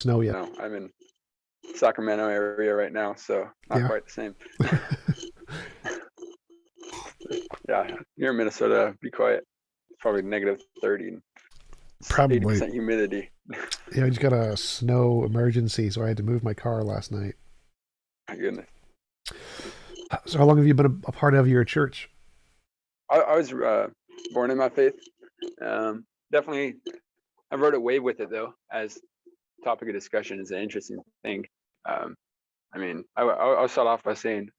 Snow yet? No, I'm in Sacramento area right now, so not Yeah. quite the same. Yeah, here in Minnesota, be quiet. It's probably -30 and Probably. 80% humidity. Yeah, I just got a snow emergency, so I had to move my car last night. My goodness. So how long have you been a part of your church? I was born in my faith. Definitely, I rode a wave with it though, as topic of discussion is an interesting thing. I mean, I'll start off by saying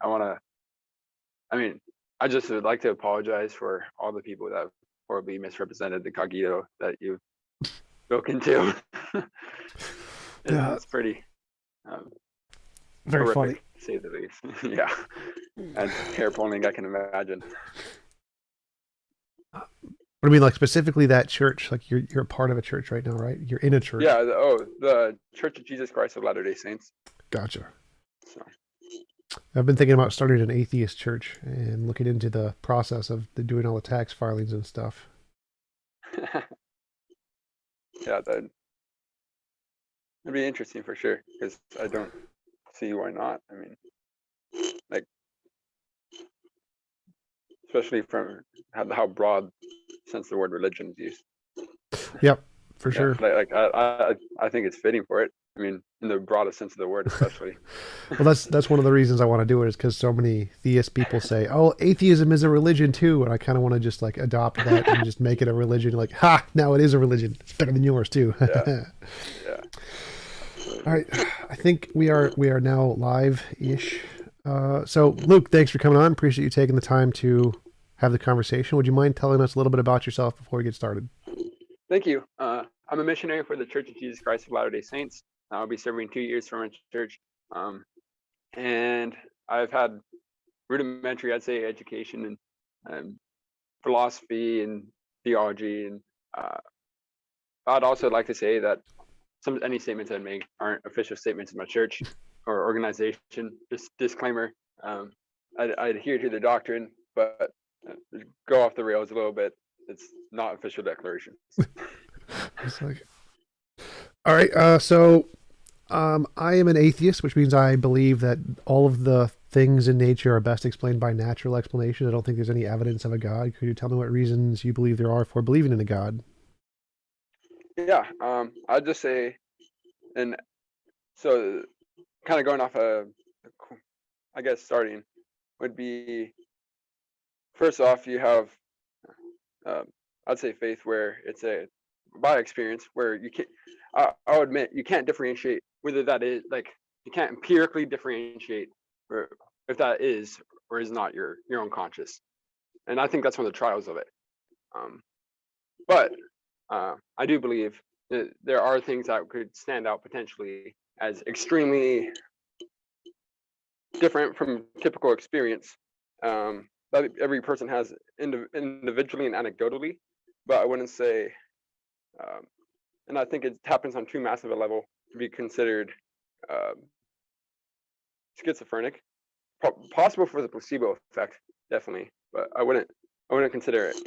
I just would like to apologize for all the people that horribly misrepresented the cogito that you've spoken to. Yeah, It's pretty very funny. horrific, to say the least. Yeah, and hair pulling, I can imagine. What I mean, like specifically that church, like you're a part of a church right now, right? You're in a church. Yeah, the Church of Jesus Christ of Latter-day Saints. Gotcha. So I've been thinking about starting an atheist church and looking into the process of doing all the tax filings and stuff. yeah, that'd be interesting for sure, because I don't see why not. I mean, like, especially from how broad sense the word religion is used. Yep, for Yeah, sure. like I think it's fitting for it. I mean, in the broadest sense of the word, especially. Well, that's one of the reasons I want to do it, is because so many theist people say, "Oh, atheism is a religion too," and I kind of want to just like adopt that and just make it a religion. Like, ha! Now it is a religion. It's better than yours too. Yeah, yeah. All right, I think we are now live-ish. So Luke, thanks for coming on. Appreciate you taking the time to have the conversation. Would you mind telling us a little bit about yourself before we get started? Thank you. I'm a missionary for the Church of Jesus Christ of Latter-day Saints. I'll be serving 2 years for my church, and I've had rudimentary, I'd say, education in philosophy and theology, and I'd also like to say that any statements I make aren't official statements of my church or organization. Just disclaimer: I adhere to the doctrine, but go off the rails a little bit. It's not official declarations. It's like, all right. So I am an atheist, which means I believe that all of the things in nature are best explained by natural explanation. I don't think there's any evidence of a God. Could you tell me what reasons you believe there are for believing in a God? Yeah, I'd just say, and so kind of going off I guess starting would be, first off, you have, I'd say, faith, where it's by experience, where you can't, I'll admit, you can't differentiate whether that is, like, you can't empirically differentiate or if that is or is not your own conscious. And I think that's one of the trials of it. But I do believe that there are things that could stand out potentially as extremely different from typical experience, that every person has individually and anecdotally. But I wouldn't say, and I think it happens on too massive a level to be considered schizophrenic. Possible for the placebo effect, definitely, but I wouldn't consider it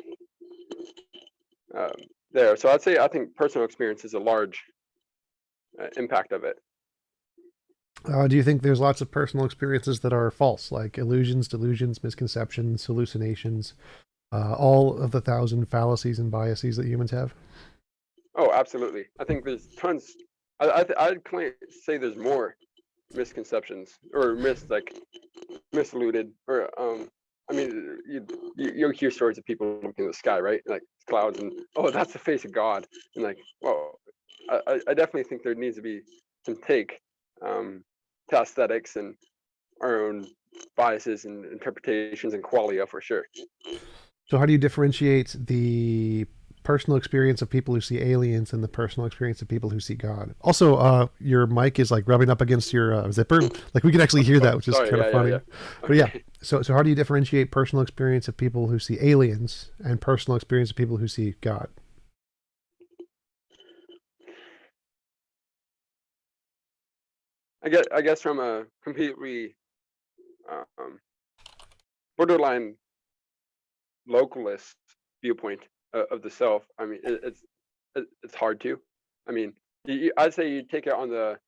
there. So I'd say I think personal experience is a large impact of it. Do you think there's lots of personal experiences that are false, like illusions, delusions, misconceptions, hallucinations, all of the thousand fallacies and biases that humans have? Oh, absolutely. I think there's tons. I'd say there's more misconceptions or misalluted, or I mean, you'll hear stories of people looking at the sky, right? Like clouds, and oh, that's the face of God, and like, well, I definitely think there needs to be some take to aesthetics and our own biases and interpretations and qualia, for sure. So how do you differentiate the personal experience of people who see aliens and the personal experience of people who see God? Also, your mic is like rubbing up against your zipper. Like we can actually hear that, which is Sorry, kind of funny. yeah. But yeah, so how do you differentiate personal experience of people who see aliens and personal experience of people who see God? I guess from a completely borderline localist viewpoint of the self, I mean, it's hard to. I mean, I'd say you take it on the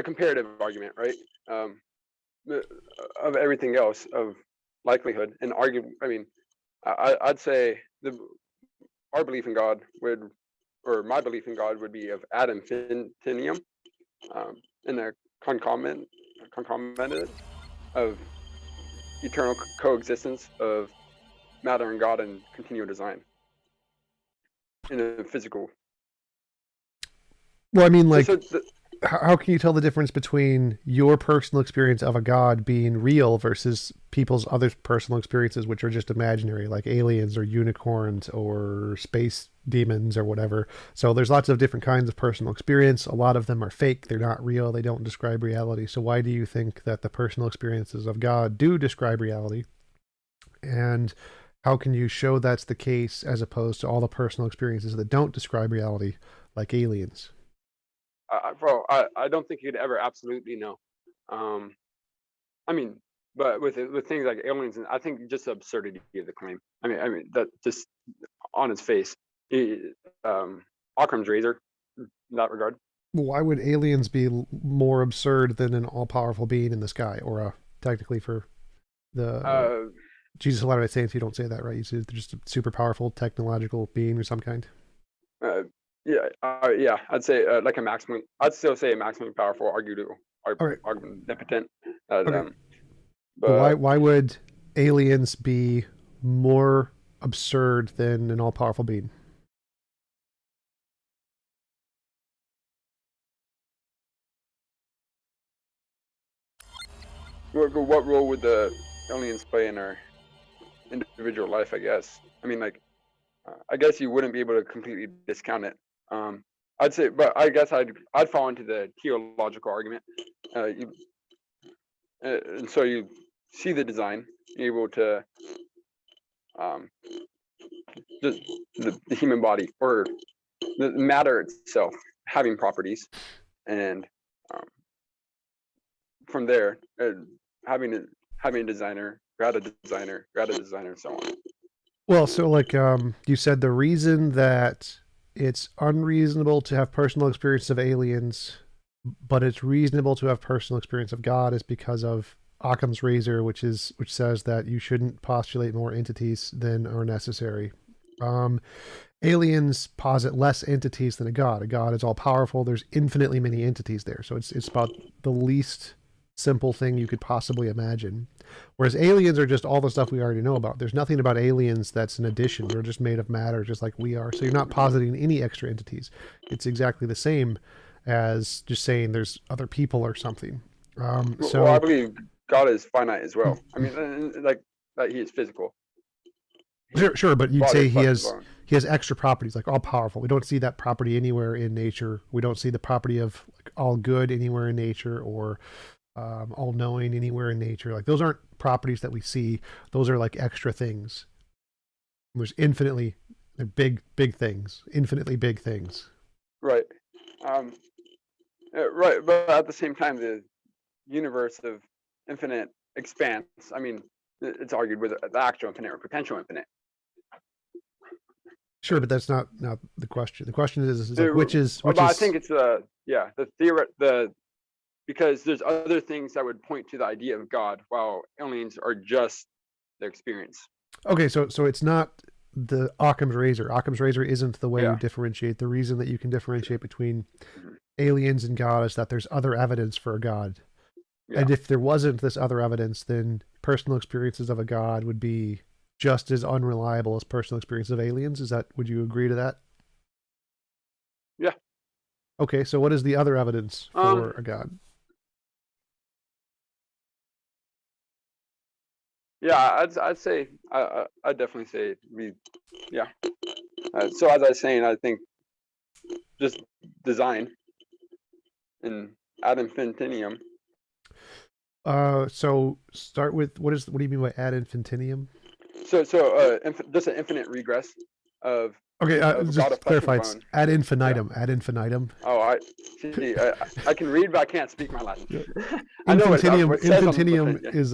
comparative argument, right? Of everything else, of likelihood and argue. I mean, I'd say our belief in God would, or my belief in God would be of ad infinitum, in the concomitant of eternal coexistence of matter and God and continual design in a physical. Well, I mean, like, how can you tell the difference between your personal experience of a God being real versus people's other personal experiences, which are just imaginary, like aliens or unicorns or space demons or whatever? So there's lots of different kinds of personal experience. A lot of them are fake. They're not real. They don't describe reality. So why do you think that the personal experiences of God do describe reality? And how can you show that's the case as opposed to all the personal experiences that don't describe reality, like aliens? Bro, I don't think you'd ever absolutely know. I mean, but with things like aliens, and I think just the absurdity of the claim. I mean that just on its face, Occam's razor in that regard. Why would aliens be more absurd than an all-powerful being in the sky, or technically for the Jesus of Latter-day Saints, you don't say that, right? You say they're just a super powerful technological being or some kind. Yeah, I'd say like a maximum. I'd still say a maximally powerful, right. omnipotent. Okay. But why would aliens be more absurd than an all-powerful being? what role would the aliens play in our individual life? I guess. I mean, like, I guess you wouldn't be able to completely discount it. I'd say, but I guess I'd fall into the teleological argument. And so you see the design, you're able to just the human body or the matter itself having properties, and from there having a designer, grad a designer, and so on. Well, so like you said, the reason that it's unreasonable to have personal experience of aliens, but it's reasonable to have personal experience of God is because of Occam's razor, which says that you shouldn't postulate more entities than are necessary. Aliens posit less entities than a God. A God is all powerful. There's infinitely many entities there. So it's about the least simple thing you could possibly imagine. Whereas aliens are just all the stuff we already know about. There's nothing about aliens that's an addition. They're just made of matter, just like we are. So you're not positing any extra entities. It's exactly the same as just saying there's other people or something. Well, I believe God is finite as well. I mean, like he is physical. Sure, but you'd say he has extra properties, like all powerful. We don't see that property anywhere in nature. We don't see the property of like all good anywhere in nature, or all knowing anywhere in nature. Like those aren't properties that we see. Those are like extra things. There's infinitely big things, infinitely big things. Right. Right. But at the same time, the universe of infinite expanse, I mean, it's argued with the actual infinite or potential infinite. Sure, but that's not the question. The question is like, which is. I think it's the because there's other things that would point to the idea of God, while aliens are just the experience. Okay, so it's not the Occam's razor. Occam's razor isn't the way you differentiate. The reason that you can differentiate between aliens and God is that there's other evidence for a God. Yeah. And if there wasn't this other evidence, then personal experiences of a God would be just as unreliable as personal experiences of aliens. Would you agree to that? Yeah. Okay, so what is the other evidence for a God? Yeah, I'd say I'd definitely say so as I was saying, I think just design and ad infinitum. So start with what do you mean by ad infinitum? So just an infinite regress of. Okay, just clarify. It's ad infinitum. Yeah. Ad infinitum. Oh, I can read, but I can't speak my Latin. Infinitum is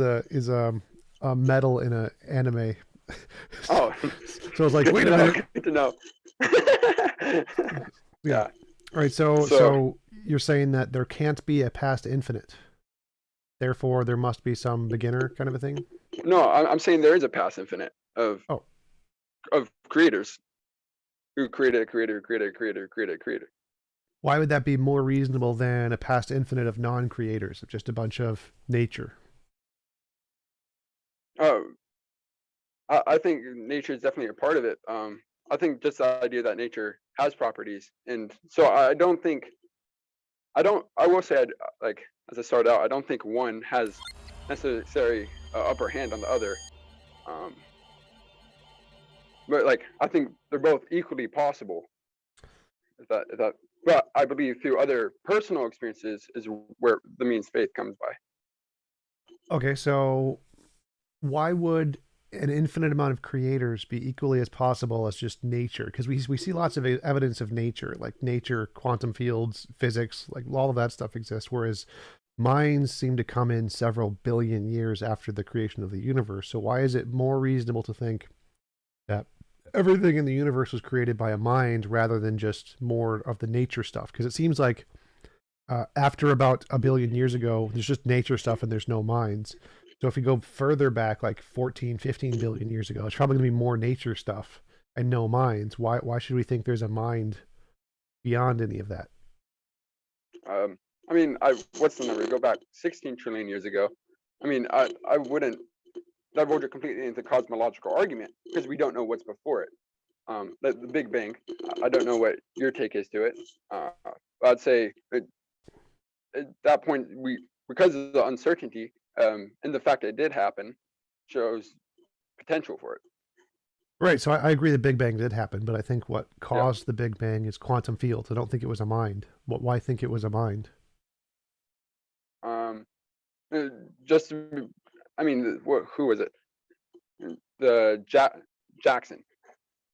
a metal in an anime. Oh, so I was like, wait a minute. Good to know. Yeah. All right, so So so you're saying that there can't be a past infinite. Therefore, there must be some beginner kind of a thing. no, I'm saying there is a past infinite Oh, of creators who created a creator, created a creator, created a creator. why would that be more reasonable than a past infinite of non-creators, of just a bunch of nature? Oh, I think nature is definitely a part of it. I think just the idea that nature has properties, and so I will say, like, as I started out, I don't think one has necessarily upper hand on the other. Um, but like, I think they're both equally possible. If that, but I believe through other personal experiences is where the means faith comes by. Okay, so why would an infinite amount of creators be equally as possible as just nature? Because we see lots of evidence of nature, like nature, quantum fields, physics, like all of that stuff exists, whereas minds seem to come in several billion years after the creation of the universe. So why is it more reasonable to think that everything in the universe was created by a mind rather than just more of the nature stuff? Because it seems like after about a billion years ago, there's just nature stuff and there's no minds. So if you go further back, like 14, 15 billion years ago, it's probably going to be more nature stuff and no minds. Why should we think there's a mind beyond any of that? I mean, what's the number? Go back 16 trillion years ago. I mean, I wouldn't divulge it completely into cosmological argument because we don't know what's before it. The Big Bang. I don't know what your take is to it. I'd say at that point, because of the uncertainty and the fact that it did happen, shows potential for it. Right. So I agree the Big Bang did happen, but I think what Yeah. caused the Big Bang is quantum fields. I don't think it was a mind. Why think it was a mind? Um, just, I mean, who was it? The Jackson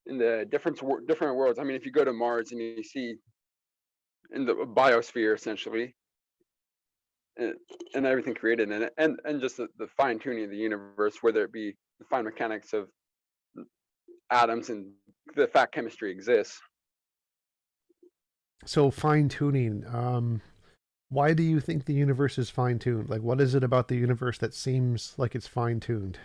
in the different worlds. I mean, if you go to Mars and you see in the biosphere essentially, and, and everything created in it, and just the fine tuning of the universe, whether it be the fine mechanics of atoms and the fact chemistry exists. So fine tuning. Why do you think the universe is fine tuned? Like, what is it about the universe that seems like it's fine tuned?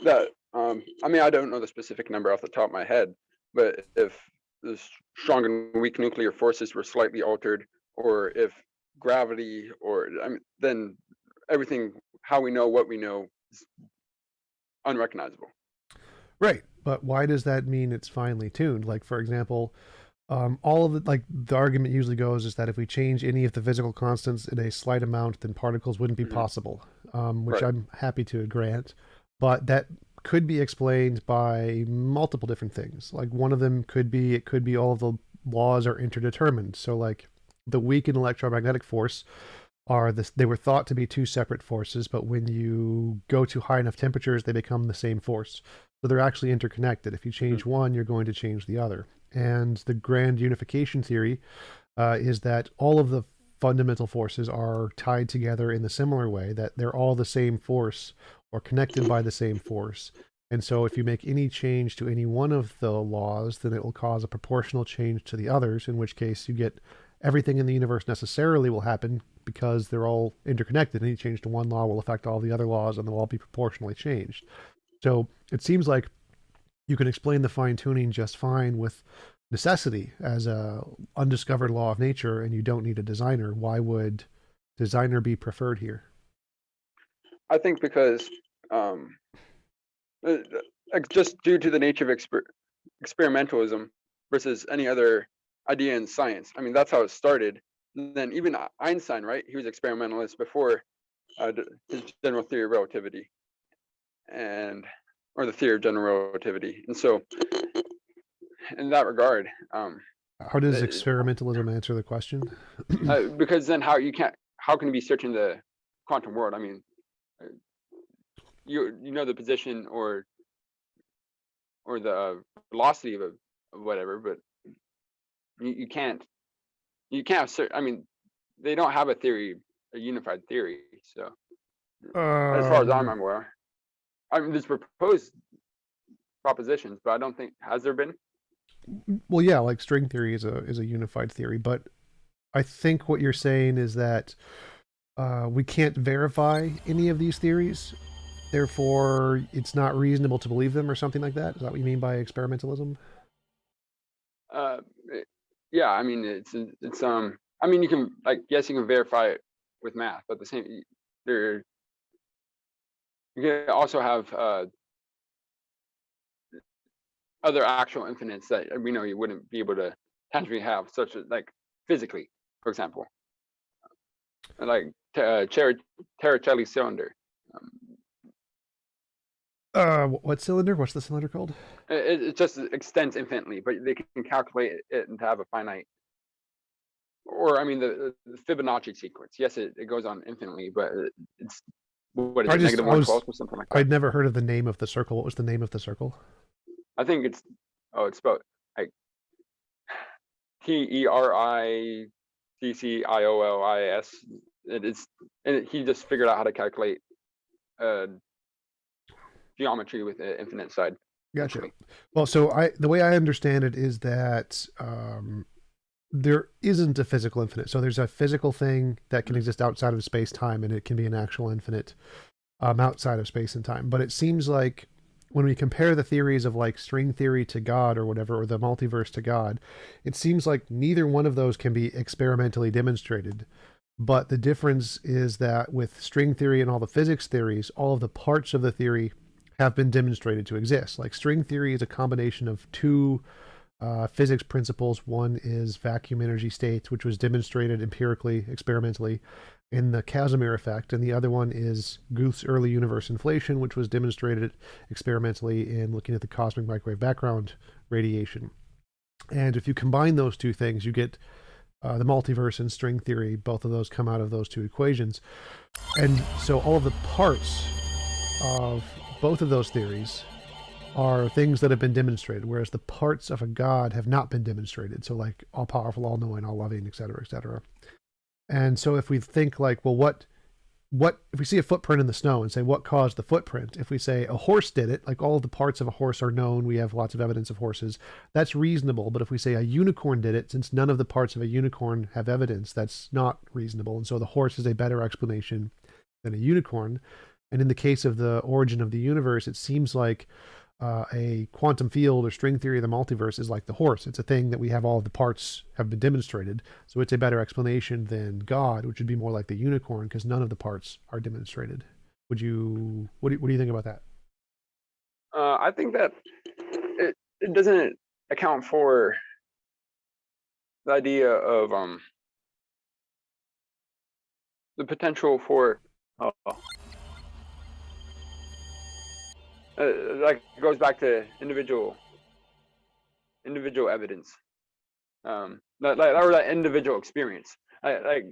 That I mean, I don't know the specific number off the top of my head, but if the strong and weak nuclear forces were slightly altered, or if gravity, or I mean, then everything, how we know what we know, is unrecognizable. Right. But why does that mean it's finely tuned? Like, for example, all of it, like the argument usually goes is that if we change any of the physical constants in a slight amount, then particles wouldn't be Hmm. possible, which Right. I'm happy to grant. But that could be explained by multiple different things. Like one of them could be it could be all of the laws are interdetermined. So like the weak and electromagnetic force are this they were thought to be two separate forces, but when you go to high enough temperatures, they become the same force. So they're actually interconnected. If you Hmm. change one, you're going to change the other. And the grand unification theory is that all of the fundamental forces are tied together in the similar way, that they're all the same force or connected by the same force. And so if you make any change to any one of the laws, then it will cause a proportional change to the others, in which case you get everything in the universe necessarily will happen because they're all interconnected. Any change to one law will affect all the other laws and they'll all be proportionally changed. So it seems like you can explain the fine tuning just fine with necessity as a undiscovered law of nature, and you don't need a designer. Why would designer be preferred here? I think because um, uh, like just due to the nature of experimentalism versus any other idea in science. I mean, that's how it started. And then even Einstein, right? He was experimentalist before his general theory of relativity, and or the theory of general relativity. And so, in that regard, How does uh, experimentalism answer the question? because then how can you be searching the quantum world? I mean, uh, you know the position or the velocity of whatever, but you can't I mean, they don't have a theory, a unified theory. So as far as I'm um, aware, I mean, there's proposed propositions, but I don't think has there been. Well, yeah, like string theory is a unified theory, but I think what you're saying is that we can't verify any of these theories, therefore it's not reasonable to believe them, or something like that. Is that what you mean by experimentalism? Uh, yeah, I mean it's I mean you can like yes you can verify it with math, but the same there you can also have other actual infinites that we know you wouldn't be able to tangibly have, such as like physically, for example, like Torricelli cylinder. Um, What cylinder? What's the cylinder called? it just extends infinitely, but they can calculate it and to have a finite. Or I mean the Fibonacci sequence. Yes, it goes on infinitely, but it's what is I it, just negative I was 1/12 or something like that. I'd never heard of the name of the circle. What was the name of the circle? I think it's it's spelled like TERICCIOLIS. It is, and he just figured out how to calculate uh, geometry with the infinite side. Gotcha. Essentially. Well, so the way I understand it is that there isn't a physical infinite. So there's a physical thing that can exist outside of space time, and it can be an actual infinite outside of space and time. But it seems like when we compare the theories of like string theory to God or whatever, or the multiverse to God, it seems like neither one of those can be experimentally demonstrated. But the difference is that with string theory and all the physics theories, all of the parts of the theory have been demonstrated to exist. Like string theory is a combination of two physics principles. One is vacuum energy states, which was demonstrated empirically, experimentally, in the Casimir effect, and the other one is Guth's early universe inflation, which was demonstrated experimentally in looking at the cosmic microwave background radiation. And if you combine those two things, you get the multiverse and string theory. Both of those come out of those two equations. And so all of the parts of both of those theories are things that have been demonstrated, whereas the parts of a god have not been demonstrated. So like all powerful, all knowing, all loving, et cetera, et cetera. And so if we think like, well, what if we see a footprint in the snow and say what caused the footprint? If we say a horse did it, like all of the parts of a horse are known, we have lots of evidence of horses, that's reasonable. But if we say a unicorn did it, since none of the parts of a unicorn have evidence, that's not reasonable. And so the horse is a better explanation than a unicorn. And in the case of the origin of the universe, it seems like a quantum field or string theory of the multiverse is like the horse. It's a thing that we have all of the parts have been demonstrated. So it's a better explanation than God, which would be more like the unicorn because none of the parts are demonstrated. What do you think about that? I think that it doesn't account for the idea of the potential for like it goes back to individual evidence, that individual experience. Like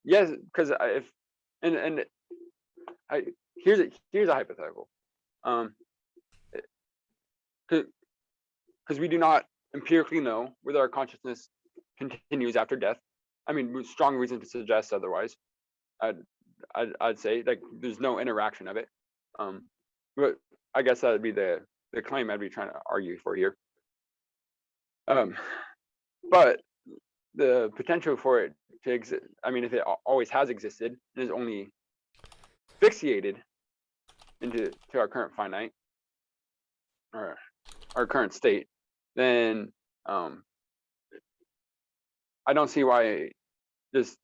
yes, because if and I here's a hypothetical, because we do not empirically know whether our consciousness continues after death. I mean, with strong reason to suggest otherwise. I'd say like there's no interaction of it. But I guess that would be the claim I'd be trying to argue for here. But the potential for it to exist, I mean, if it always has existed and is only fixated into our current finite or our current state, then I don't see why just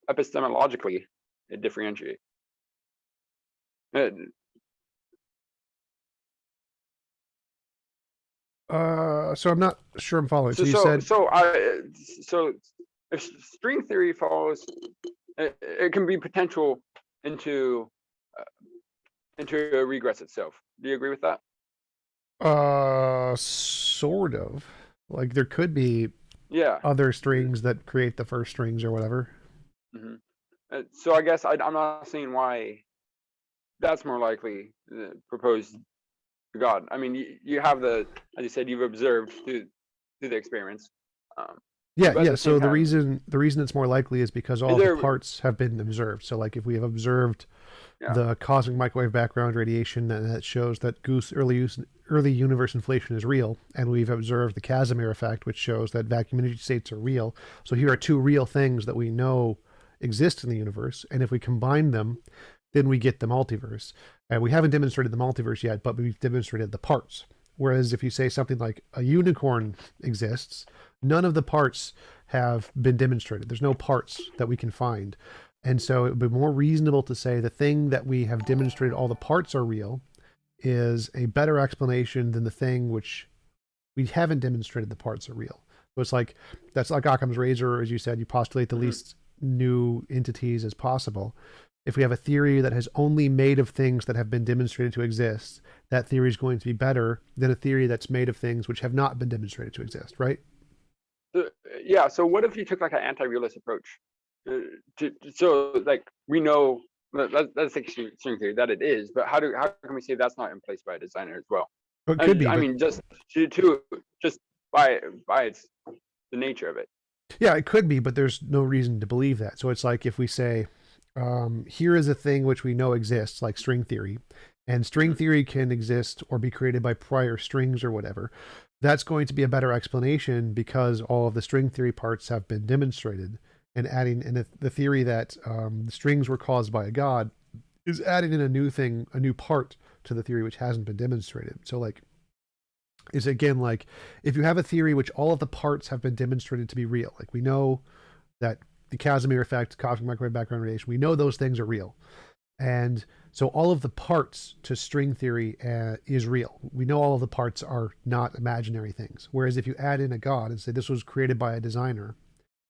epistemologically it differentiates. So I'm not sure I'm following. So you said so if string theory follows, it can be potential into a regress itself. Do you agree with that? Sort of. Like there could be Yeah. other strings that create the first strings or whatever. Mm-hmm. So I guess I'm not seeing why that's more likely proposed to God. I mean, you have as you said, you've observed through the experiments. Yeah, But at yeah. the same So the time, reason it's more likely is because all is of the there? parts have been observed. So like if we have observed Yeah. the cosmic microwave background radiation that shows that goose early universe inflation is real, and we've observed the Casimir effect, which shows that vacuum energy states are real. So here are two real things that we know exist in the universe, and if we combine them, then we get the multiverse. And we haven't demonstrated the multiverse yet, but we've demonstrated the parts. Whereas if you say something like a unicorn exists, none of the parts have been demonstrated. There's no parts that we can find. And so it would be more reasonable to say the thing that we have demonstrated all the parts are real is a better explanation than the thing which we haven't demonstrated the parts are real. So it's like, that's like Occam's razor, as you said, you postulate the Mhm. least new entities as possible. If we have a theory that has only made of things that have been demonstrated to exist, that theory is going to be better than a theory that's made of things which have not been demonstrated to exist, right? So, yeah. So what if you took like an anti-realist approach? So like we know that's like string theory that it is, but how can we say that's not in place by a designer as well? Well, it could be, I but mean, to just by its the nature of it. yeah, it could be, but there's no reason to believe that. So it's like if we say, here is a thing which we know exists, like string theory, and string Mhm. theory can exist or be created by prior strings or whatever. That's going to be a better explanation because all of the string theory parts have been demonstrated. And adding in the theory that the strings were caused by a god is adding in a new thing, a new part to the theory which hasn't been demonstrated. So, like, is again like if you have a theory which all of the parts have been demonstrated to be real, like we know that the Casimir effect, cosmic microwave background radiation, we know those things are real. And so all of the parts to string theory is real. We know all of the parts are not imaginary things. Whereas if you add in a god and say this was created by a designer,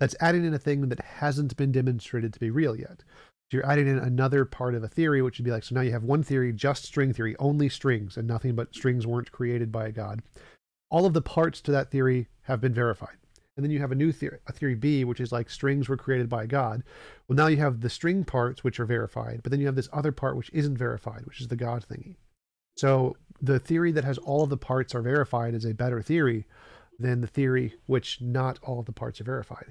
that's adding in a thing that hasn't been demonstrated to be real yet. So you're adding in another part of a theory, which would be like, so now you have one theory, just string theory, only strings, and nothing but strings weren't created by a god. All of the parts to that theory have been verified. And then you have a new theory, a theory B, which is like strings were created by God. Well, now you have the string parts, which are verified, but then you have this other part, which isn't verified, which is the God thingy. So the theory that has all of the parts are verified is a better theory than the theory which not all of the parts are verified.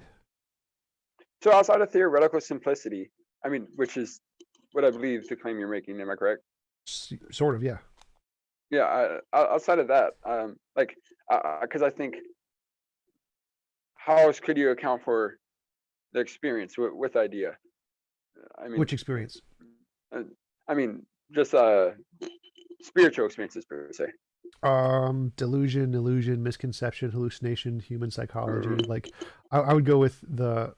So outside of theoretical simplicity, I mean, which is what I believe the claim you're making. Am I correct? Sort of, yeah. Yeah. Outside of that, like, because I think how else could you account for the experience with idea? I mean, Which experience? uh, I mean, just spiritual experiences per se. Delusion, illusion, misconception, hallucination, human psychology. Mm. Like, I would go with the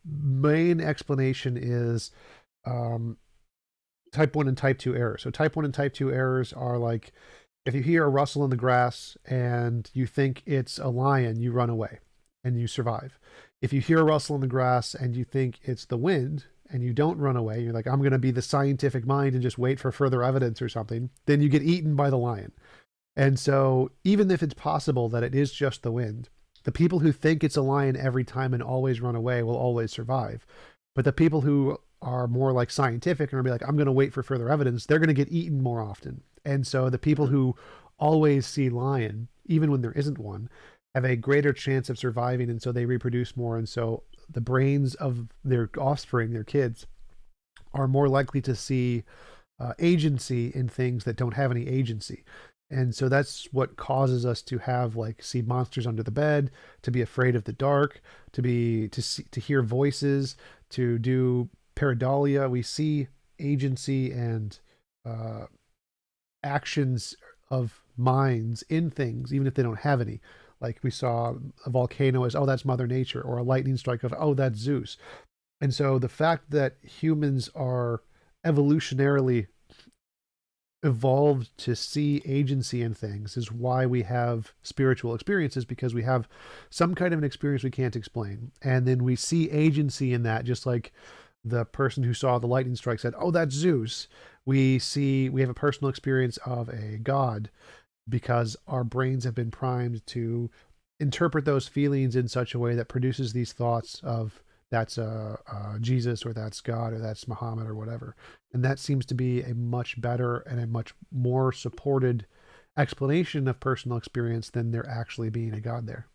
main explanation is um, type 1 and type 2 errors. So, type 1 and type 2 errors are like if you hear a rustle in the grass and you think it's a lion, you run away and you survive. If you hear a rustle in the grass and you think it's the wind and you don't run away, you're like, I'm going to be the scientific mind and just wait for further evidence or something, then you get eaten by the lion. And so, even if it's possible that it is just the wind, the people who think it's a lion every time and always run away will always survive. But the people who are more like scientific and are be like, I'm going to wait for further evidence, they're going to get eaten more often. And so, the people Mhm. who always see lion, even when there isn't one, have a greater chance of surviving. And so, they reproduce more. And so, the brains of their offspring, their kids, are more likely to see agency in things that don't have any agency. And so that's what causes us to have like see monsters under the bed, to be afraid of the dark, to hear voices, to do pareidolia. We see agency and uh, actions of minds in things, even if they don't have any. Like we saw a volcano as, oh, that's Mother Nature, or a lightning strike of, oh, that's Zeus. And so the fact that humans are evolutionarily evolved to see agency in things is why we have spiritual experiences, because we have some kind of an experience we can't explain. And then we see agency in that, just like the person who saw the lightning strike said, oh, that's Zeus. We have a personal experience of a god because our brains have been primed to interpret those feelings in such a way that produces these thoughts of that's Jesus, or that's God, or that's Muhammad, or whatever. And that seems to be a much better and a much more supported explanation of personal experience than there actually being a God there.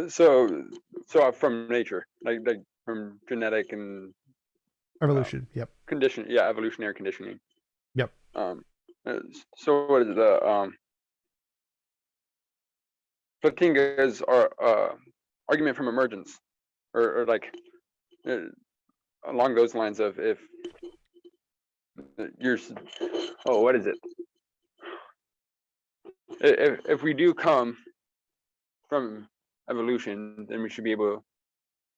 So from nature, like from genetic and Evolution. Yep. evolutionary conditioning. Yep. So what is the Plantinga's argument from emergence, or like along those lines of if you're, what is it? If we do come from evolution, then we should be able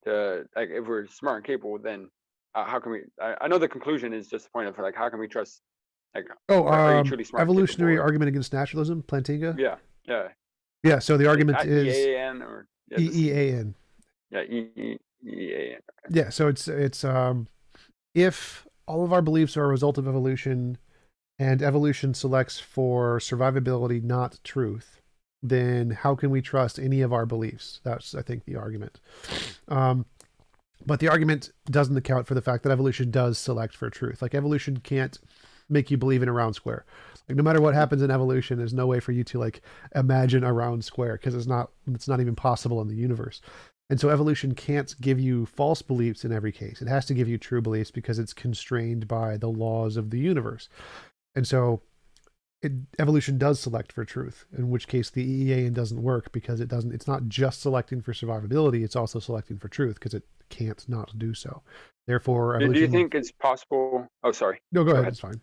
to, like, if we're smart and capable, then how can we? I know the conclusion is just the point of like, how can we trust? Like, are you truly smart and Evolutionary capable? Argument against Naturalism, Plantinga. Yeah. Yeah. So the argument is EAN or EEAN. Yeah, EEAN. Yeah. So it's if all of our beliefs are a result of evolution, and evolution selects for survivability, not truth, then how can we trust any of our beliefs? That's, I think, the argument. But the argument doesn't account for the fact that evolution does select for truth. Like, evolution can't make you believe in a round square. Like, no matter what happens in evolution, there's no way for you to like imagine a round square, because it's not even possible in the universe. And so evolution can't give you false beliefs in every case. It has to give you true beliefs because it's constrained by the laws of the universe. And so evolution does select for truth, in which case the EEAN doesn't work, because it's not just selecting for survivability, it's also selecting for truth, because it can't not do so. Therefore, evolution... Do you think it's possible? Oh, sorry. No, go ahead. It's fine.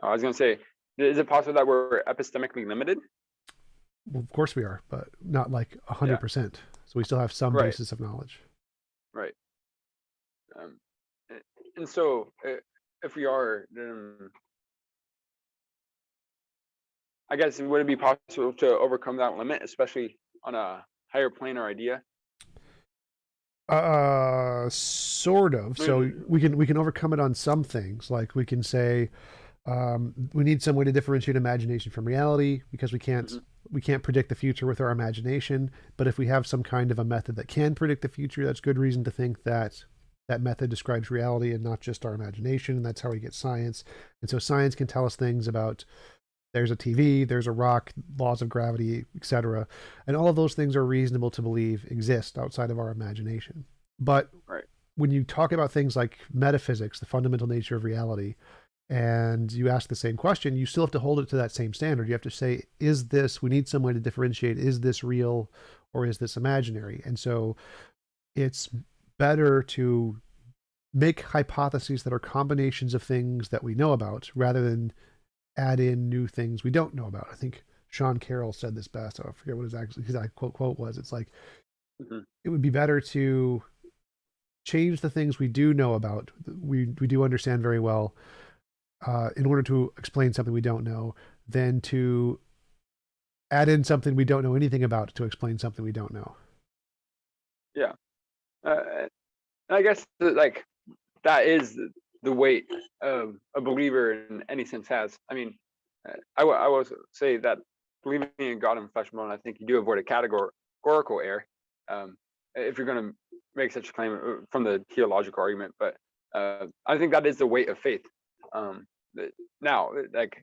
I was going to say, is it possible that we're epistemically limited? Well, of course we are, but not like 100%. So we still have some basis of knowledge. Right. And so if we are, I guess, would it be possible to overcome that limit, especially on a higher plane or idea? Sort of. So we can overcome it on some things. Like, we can say we need some way to differentiate imagination from reality, because we can't predict the future with our imagination. But if we have some kind of a method that can predict the future, that's good reason to think that that method describes reality and not just our imagination. And that's how we get science. And so science can tell us things about, there's a TV, there's a rock, laws of gravity, etc. And all of those things are reasonable to believe exist outside of our imagination. But when you talk about things like metaphysics, the fundamental nature of reality, and you ask the same question, you still have to hold it to that same standard. You have to say, we need some way to differentiate, is this real or is this imaginary? And so it's better to make hypotheses that are combinations of things that we know about, rather than add in new things we don't know about. I think Sean Carroll said this best. I forget what his exact quote was. It's like, it would be better to change the things we do know about, we do understand very well, in order to explain something we don't know, than to add in something we don't know anything about to explain something we don't know. Yeah. I guess like that is the weight of a believer in any sense has. I mean, I will say that believing in God and flesh and bone, I think you do avoid a categorical error if you're going to make such a claim from the theological argument. But I think that is the weight of faith. Now, like,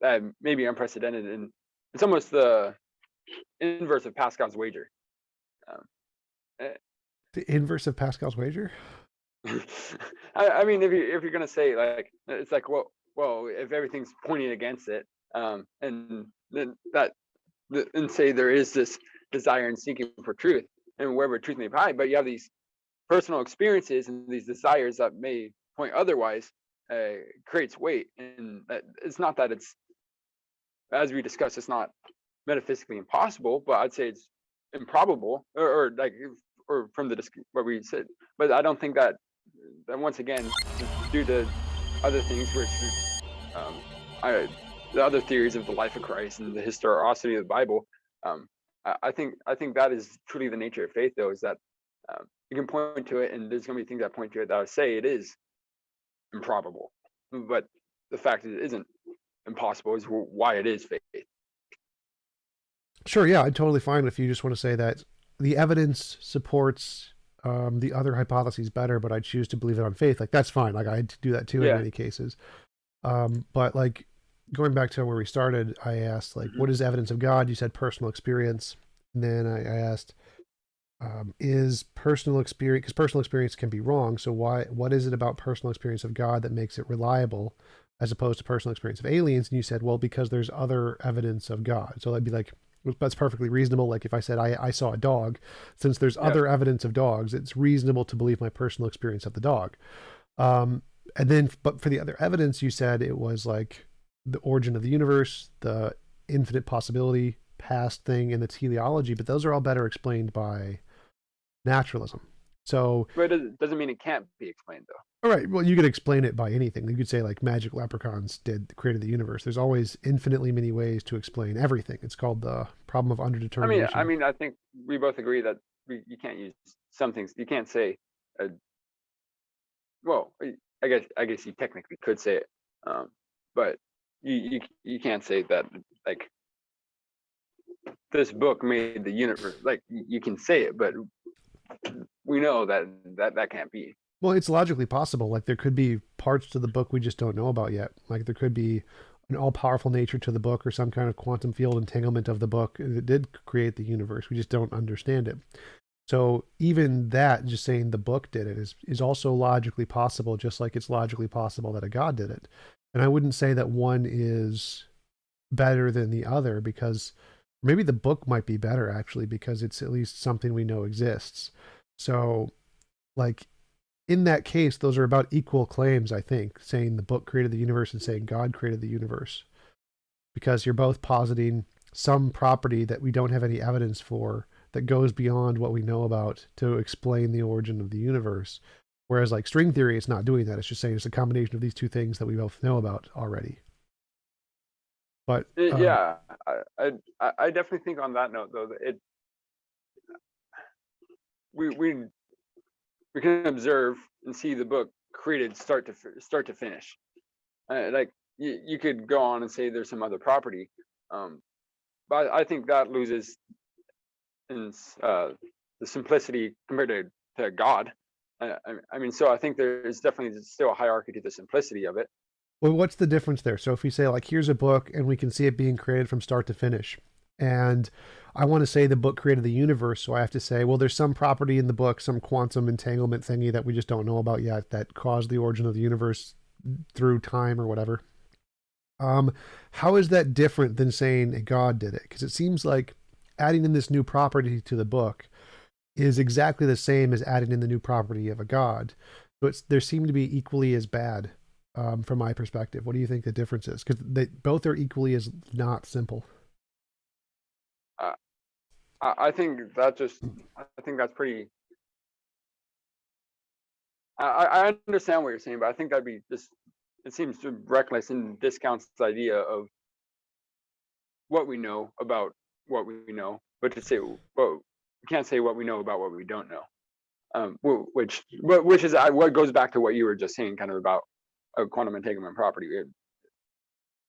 that may be unprecedented, and it's almost the inverse of Pascal's wager. The inverse of Pascal's wager? I mean, if you're gonna say, like, it's like, well, if everything's pointing against it, and then and say there is this desire and seeking for truth, and wherever truth may lie, but you have these personal experiences and these desires that may point otherwise, creates weight. And it's not that it's, as we discussed, it's not metaphysically impossible, but I'd say it's improbable, or from what we said. But I don't think that once again, due to other things, which the other theories of the life of Christ and the historicity of the Bible, I think that is truly the nature of faith, though, is that you can point to it, and there's going to be things that point to it that say it is improbable, but the fact that it isn't impossible is why it is faith. Sure, yeah, I'm totally fine if you just want to say that the evidence supports the other hypotheses better, but I choose to believe it on faith. Like, that's fine. Like, I do that too in many cases. But like, going back to where we started, I asked, like, what is evidence of God? You said personal experience. And then I asked, is personal experience, because personal experience can be wrong. So what is it about personal experience of God that makes it reliable as opposed to personal experience of aliens? And you said, well, because there's other evidence of God. So that'd be like, that's perfectly reasonable. Like if I said I saw a dog, since there's other evidence of dogs, it's reasonable to believe my personal experience of the dog. And then, but for the other evidence, you said it was like the origin of the universe, the infinite possibility, past thing, and the teleology. But those are all better explained by naturalism. So, but it doesn't mean it can't be explained, though. all right, well, you could explain it by anything. You could say like magic leprechauns created the universe. There's always infinitely many ways to explain everything. It's called the problem of underdetermination. I mean, I think we both agree that you can't use some things. You can't say, well, I guess you technically could say it, but you can't say that like this book made the universe. Like you can say it, but we know that can't be. Well, it's logically possible. Like there could be parts to the book we just don't know about yet. Like there could be an all-powerful nature to the book or some kind of quantum field entanglement of the book that did create the universe. We just don't understand it. So even that, just saying the book did it, is also logically possible, just like it's logically possible that a God did it. And I wouldn't say that one is better than the other, because maybe the book might be better actually, because it's at least something we know exists. So like in that case, those are about equal claims, I think, saying the book created the universe and saying God created the universe, because you're both positing some property that we don't have any evidence for that goes beyond what we know about to explain the origin of the universe. Whereas like string theory, it's not doing that. It's just saying it's a combination of these two things that we both know about already. But yeah, I definitely think on that note though, that we can observe and see the book created start to finish. Like you could go on and say there's some other property, but I think that loses in the simplicity compared to God. I mean, so I think there's definitely still a hierarchy to the simplicity of it. Well, what's the difference there? So if we say like, here's a book and we can see it being created from start to finish, and I want to say the book created the universe, so I have to say, well, there's some property in the book, some quantum entanglement thingy that we just don't know about yet that caused the origin of the universe through time or whatever. How is that different than saying a God did it? Because it seems like adding in this new property to the book is exactly the same as adding in the new property of a God. So there seem to be equally as bad from my perspective. What do you think the difference is? Because they both are equally as not simple. I think that's pretty. I understand what you're saying, but I think that'd be just. It seems reckless and discounts the idea of what we know about what we know, but to say, well, we can't say what we know about what we don't know. Which is what goes back to what you were just saying, kind of about a quantum entanglement property.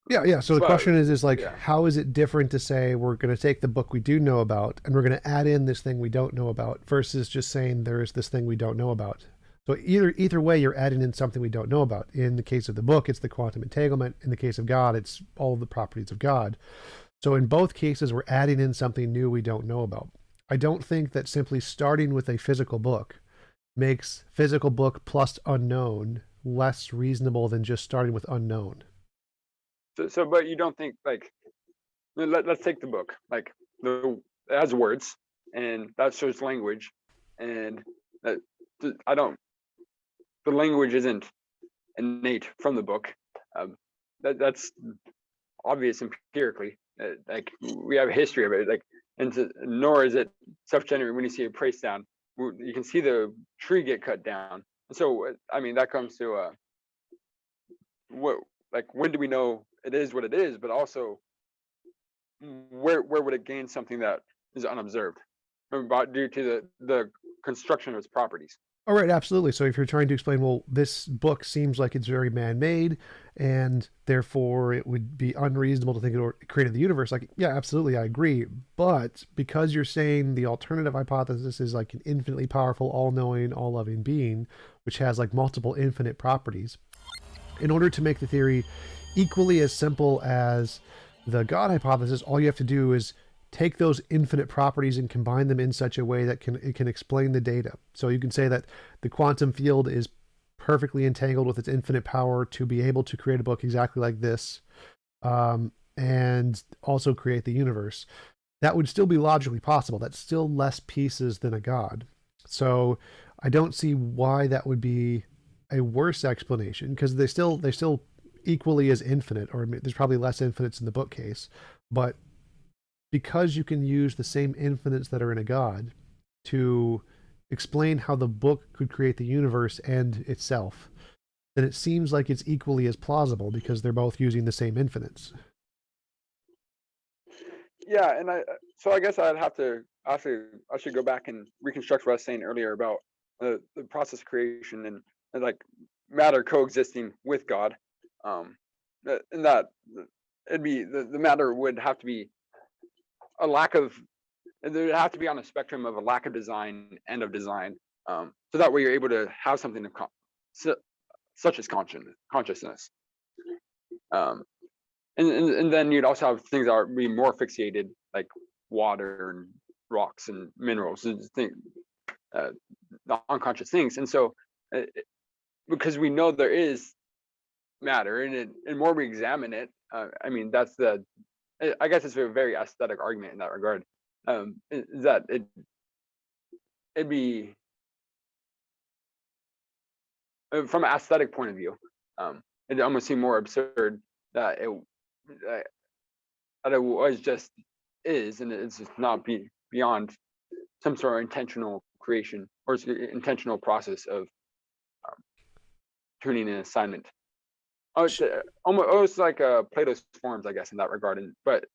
Yeah. So the question is like, how is it different to say we're going to take the book we do know about and we're going to add in this thing we don't know about versus just saying there is this thing we don't know about? So either way, you're adding in something we don't know about. In the case of the book, it's the quantum entanglement. In the case of God, it's all of the properties of God. So in both cases, we're adding in something new we don't know about. I don't think that simply starting with a physical book makes physical book plus unknown less reasonable than just starting with unknown. So but you don't think, like, let's take the book, like, it has words and that shows language, and the language isn't innate from the book. That's obvious empirically. Like we have a history of it. Like, nor is it self-generated. When you see a price down, you can see the tree get cut down. And so, I mean, that comes to when do we know it is what it is? But also, where would it gain something that is unobserved due to the construction of its properties? All right, absolutely. So if you're trying to explain, well, this book seems like it's very man-made, and therefore it would be unreasonable to think it created the universe. Like, yeah, absolutely, I agree. But because you're saying the alternative hypothesis is like an infinitely powerful, all-knowing, all-loving being, which has like multiple infinite properties, in order to make the theory equally as simple as the God hypothesis, all you have to do is take those infinite properties and combine them in such a way that it can explain the data. So you can say that the quantum field is perfectly entangled with its infinite power to be able to create a book exactly like this, and also create the universe. That would still be logically possible. That's still less pieces than a god. So I don't see why that would be a worse explanation, because they're still equally as infinite, or there's probably less infinites in the bookcase, but because you can use the same infinites that are in a god to explain how the book could create the universe and itself, then it seems like it's equally as plausible because they're both using the same infinites. Yeah, and I guess I'd have to actually I should go back and reconstruct what I was saying earlier about the process of creation and like matter coexisting with God. And that it'd be the matter would have to be a lack of, there would have to be on a spectrum of a lack of design and of design. So that way you're able to have something of such as consciousness. And then you'd also have things that are be more fixated, like water and rocks and minerals and the unconscious things. And so, because we know there is matter, and more we examine it, I mean, that's I guess it's a very aesthetic argument in that regard. Is that it'd be from an aesthetic point of view, it almost seemed more absurd that it was just is, and it's just not beyond some sort of intentional creation or intentional process of tuning an assignment. Oh, it's almost like Plato's forms, I guess, in that regard, but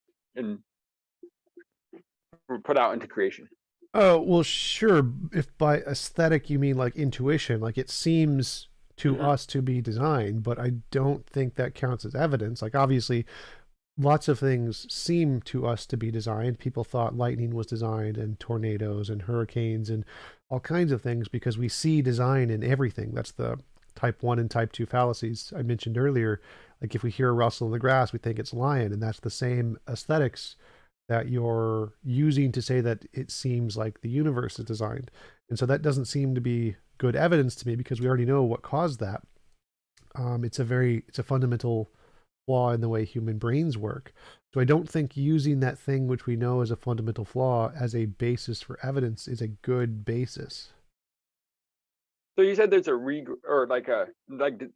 put out into creation. Oh, well, sure. If by aesthetic you mean like intuition, like it seems to us to be designed, but I don't think that counts as evidence. Like, obviously, lots of things seem to us to be designed. People thought lightning was designed, and tornadoes and hurricanes and all kinds of things, because we see design in everything. That's the type 1 and type 2 fallacies I mentioned earlier. Like, if we hear a rustle in the grass, we think it's lion, and that's the same aesthetics that you're using to say that it seems like the universe is designed. And so that doesn't seem to be good evidence to me, because we already know what caused that. It's a fundamental flaw in the way human brains work. So I don't think using that thing which we know is a fundamental flaw as a basis for evidence is a good basis. So you said there's like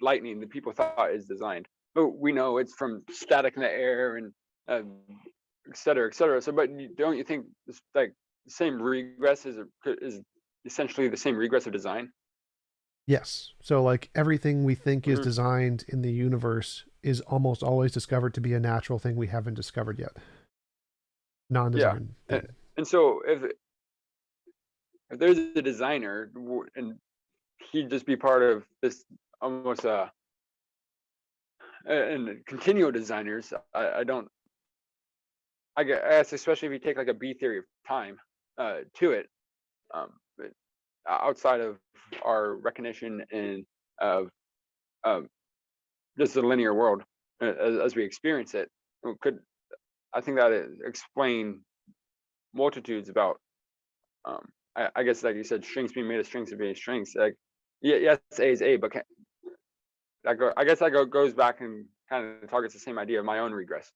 lightning that people thought is designed, but we know it's from static in the air and et cetera, et cetera. So, but don't you think this, like the same regress is essentially the same regress of design? Yes. So like everything we think is designed in the universe is almost always discovered to be a natural thing we haven't discovered yet. Non-design. Yeah. And so if there's a designer and he'd just be part of this almost and continual designers, I guess, especially if you take like a B theory of time to it, but outside of our recognition and of just the linear world as we experience it, I think that it explain multitudes about I guess, like you said, strings being made of strings being strings. Like, yes, A is A, but I guess that goes back and kind of targets the same idea of my own regress.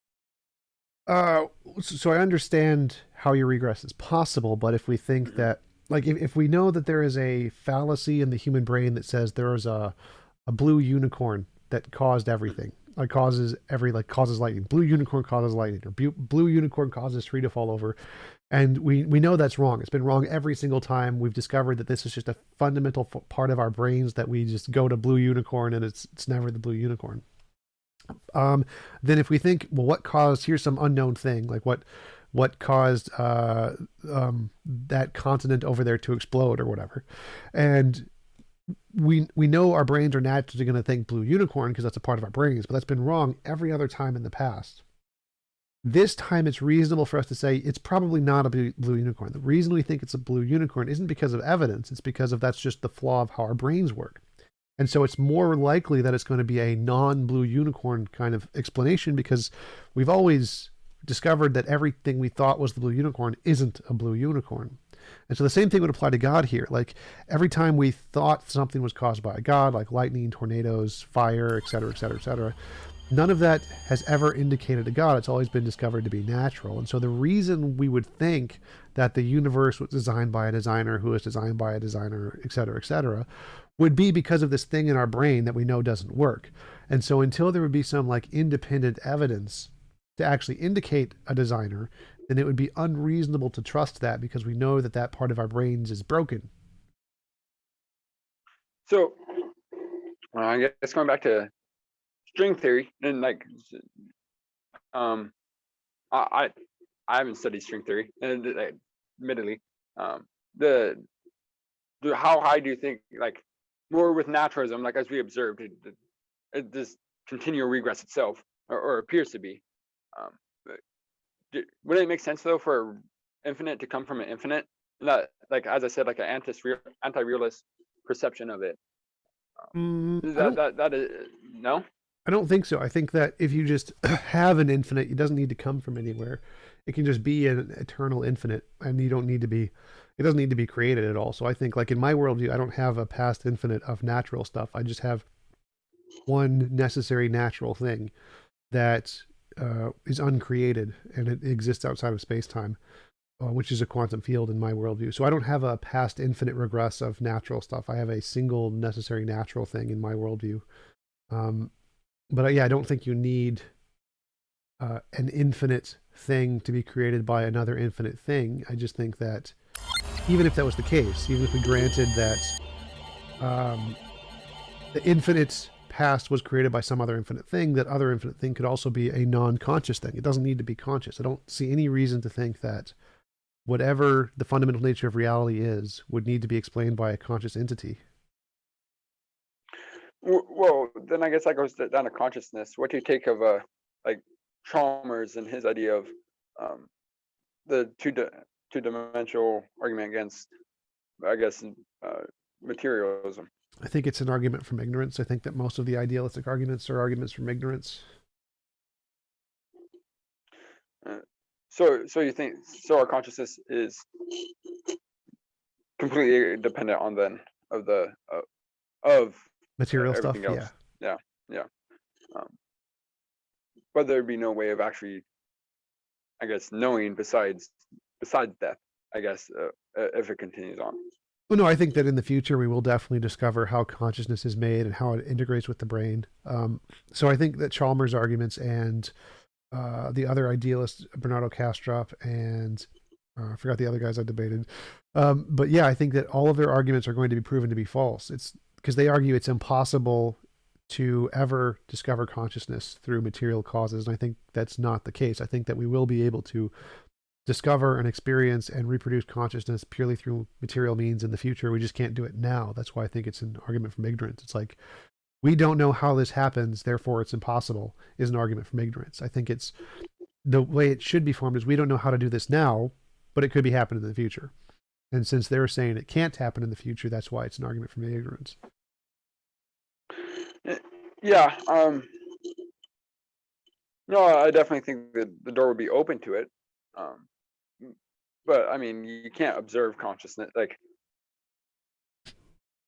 So I understand how your regress is possible, but if we think that, like, if we know that there is a fallacy in the human brain that says there is a blue unicorn that caused everything, causes lightning, blue unicorn causes lightning, or blue unicorn causes tree to fall over, and we know that's wrong. It's been wrong every single time. We've discovered that this is just a fundamental part of our brains, that we just go to blue unicorn and it's never the blue unicorn. Then if we think, well, what caused, here's some unknown thing, like what caused that continent over there to explode or whatever, and we know our brains are naturally going to think blue unicorn because that's a part of our brains, but that's been wrong every other time in the past. This time it's reasonable for us to say it's probably not a blue unicorn. The reason we think it's a blue unicorn isn't because of evidence, it's because of that's just the flaw of how our brains work. And so it's more likely that it's going to be a non-blue unicorn kind of explanation, because we've always discovered that everything we thought was the blue unicorn isn't a blue unicorn. And so the same thing would apply to God here. Like every time we thought something was caused by a God, like lightning, tornadoes, fire, et cetera, et cetera, et cetera, none of that has ever indicated a God. It's always been discovered to be natural. And so the reason we would think that the universe was designed by a designer who was designed by a designer, et cetera, would be because of this thing in our brain that we know doesn't work. And so until there would be some like independent evidence to actually indicate a designer, then it would be unreasonable to trust that because we know that that part of our brains is broken. So I guess going back to string theory, and like I haven't studied string theory, and admittedly, how high do you think, like more with naturalism, like as we observed, it this continual regress itself, or appears to be. Would it make sense though for infinite to come from an infinite? That, like as I said, like an anti-realist perception of it. Is that is no? I don't think so. I think that if you just have an infinite, it doesn't need to come from anywhere. It can just be an eternal infinite, and you don't need to be. It doesn't need to be created at all. So I think, like in my worldview, I don't have a past infinite of natural stuff. I just have one necessary natural thing that is uncreated, and it exists outside of space-time, which is a quantum field in my worldview. So I don't have a past infinite regress of natural stuff. I have a single necessary natural thing in my worldview. But yeah, I don't think you need an infinite thing to be created by another infinite thing. I just think that even if that was the case, even if we granted that the infinite past was created by some other infinite thing, that other infinite thing could also be a non-conscious thing. It doesn't need to be conscious. I don't see any reason to think that whatever the fundamental nature of reality is would need to be explained by a conscious entity. Well, then I guess that goes down to consciousness. What do you take of like Chalmers and his idea of the two-dimensional argument against, I guess, materialism? I think it's an argument from ignorance. I think that most of the idealistic arguments are arguments from ignorance. So you think our consciousness is completely dependent on then of the of material stuff? Else. Yeah. But there'd be no way of actually, I guess, knowing besides death, I guess, if it continues on. Well, no, I think that in the future we will definitely discover how consciousness is made and how it integrates with the brain. So I think that Chalmers' arguments and the other idealists, Bernardo Kastrup and I forgot the other guys I debated. But yeah, I think that all of their arguments are going to be proven to be false. It's because they argue it's impossible to ever discover consciousness through material causes. And I think that's not the case. I think that we will be able to discover and experience and reproduce consciousness purely through material means in the future. We just can't do it now. That's why I think it's an argument from ignorance. It's like, we don't know how this happens, therefore it's impossible, is an argument from ignorance. I think it's the way it should be formed is we don't know how to do this now, but it could be happening in the future. And since they're saying it can't happen in the future, that's why it's an argument from ignorance. Yeah. No, I definitely think that the door would be open to it. But I mean, you can't observe consciousness. Like,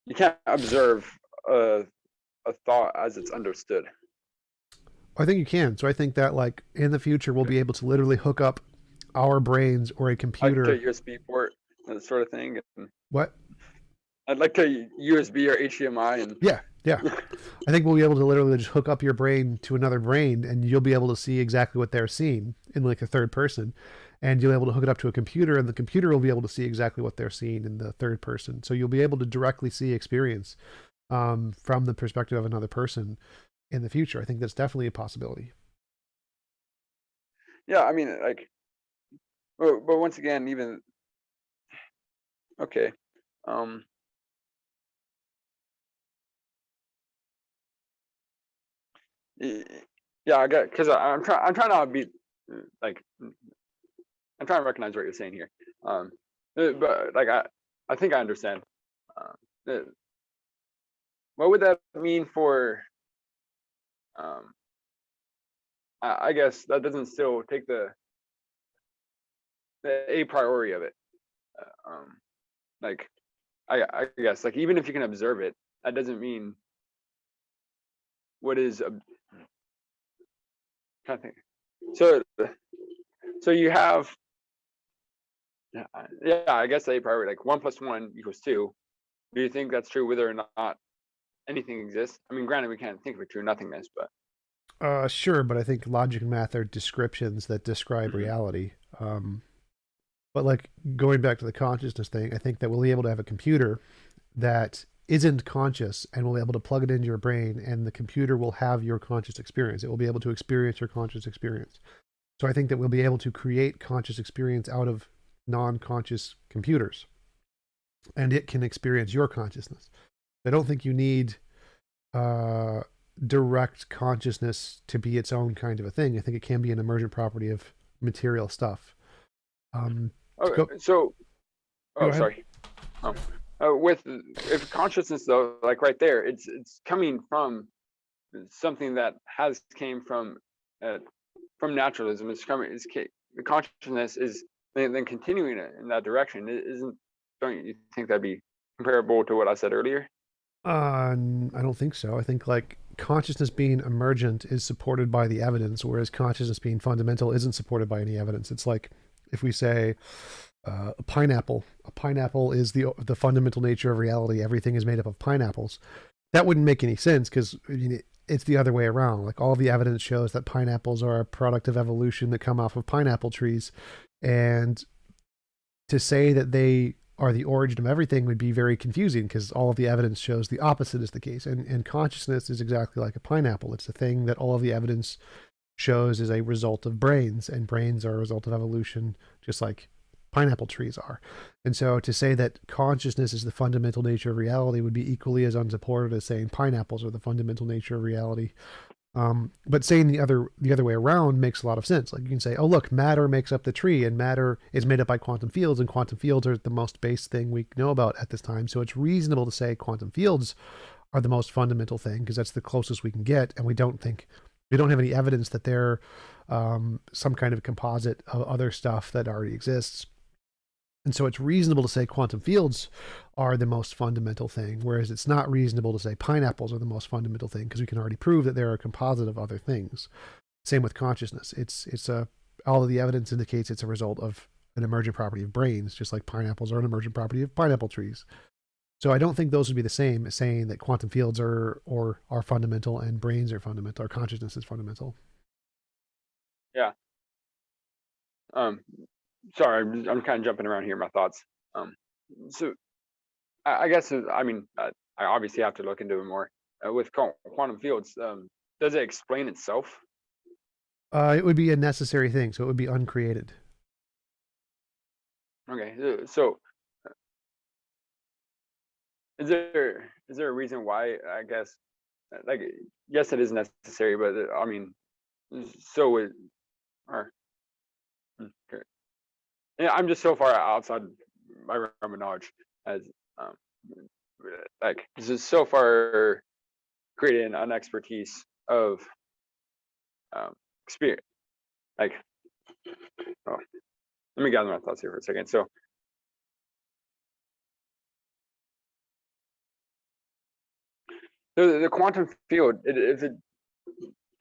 you can't observe a thought as it's understood. I think you can. So I think that, like, in the future, we'll be able to literally hook up our brains or a computer. Like to USB port, that sort of thing. And what? I'd like to USB or HDMI. And yeah. I think we'll be able to literally just hook up your brain to another brain, and you'll be able to see exactly what they're seeing in like a third person. And you'll be able to hook it up to a computer, and the computer will be able to see exactly what they're seeing in the third person. So you'll be able to directly see experience from the perspective of another person in the future. I think that's definitely a possibility. Yeah, I mean, like, but once again, even okay. Yeah, I got, because I'm trying to be like, I'm trying to recognize what you're saying here. But like I think I understand. What would that mean for? I guess that doesn't still take the a priori of it. Like I guess like even if you can observe it, that doesn't mean what is kind of thing. So you have yeah, I guess a priori like 1+1=2. Do you think that's true whether or not anything exists? I mean, granted, we can't think of a true nothingness, but Sure, but I think logic and math are descriptions that describe Mhm. reality. But like going back to the consciousness thing, I think that we'll be able to have a computer that isn't conscious and we'll be able to plug it into your brain and the computer will have your conscious experience. It will be able to experience your conscious experience. So I think that we'll be able to create conscious experience out of non-conscious computers and it can experience your consciousness. I don't think you need uh, direct consciousness to be its own kind of a thing. I think it can be an emergent property of material stuff. okay. Go, So, go oh, ahead. sorry. Um, with if consciousness though, like right there, it's coming from something that has came from naturalism. It's coming. The consciousness is then continuing it in that direction. It isn't. Don't you think that'd be comparable to what I said earlier? I don't think so. I think like consciousness being emergent is supported by the evidence, whereas consciousness being fundamental isn't supported by any evidence. It's like if we say a pineapple. A pineapple is the fundamental nature of reality. Everything is made up of pineapples. That wouldn't make any sense because I mean, it's the other way around. Like all the evidence shows that pineapples are a product of evolution that come off of pineapple trees, and to say that they are the origin of everything would be very confusing because all of the evidence shows the opposite is the case. And consciousness is exactly like a pineapple. It's a thing that all of the evidence shows is a result of brains, and brains are a result of evolution, just like pineapple trees are. And so to say that consciousness is the fundamental nature of reality would be equally as unsupported as saying pineapples are the fundamental nature of reality. But saying the other way around makes a lot of sense. Like you can say, oh look, matter makes up the tree, and matter is made up by quantum fields, and quantum fields are the most base thing we know about at this time. So it's reasonable to say quantum fields are the most fundamental thing because that's the closest we can get, and we don't have any evidence that they're some kind of composite of other stuff that already exists. And so it's reasonable to say quantum fields are the most fundamental thing, whereas it's not reasonable to say pineapples are the most fundamental thing because we can already prove that they're a composite of other things. Same with consciousness. All of the evidence indicates it's a result of an emergent property of brains, just like pineapples are an emergent property of pineapple trees. So I don't think those would be the same as saying that quantum fields are fundamental and brains are fundamental or consciousness is fundamental. Yeah. Um, sorry, I'm kind of jumping around here. My thoughts. Um, so I guess I mean I obviously have to look into it more with quantum fields. Does it explain itself? It would be a necessary thing, so it would be uncreated. Okay, so is there a reason why? I guess like yes, it is necessary, but I mean, so it or okay. Yeah, I'm just so far outside my realm of knowledge as um like this is so far creating an expertise of um experience. Like, oh, let me gather my thoughts here for a second. So the quantum field, if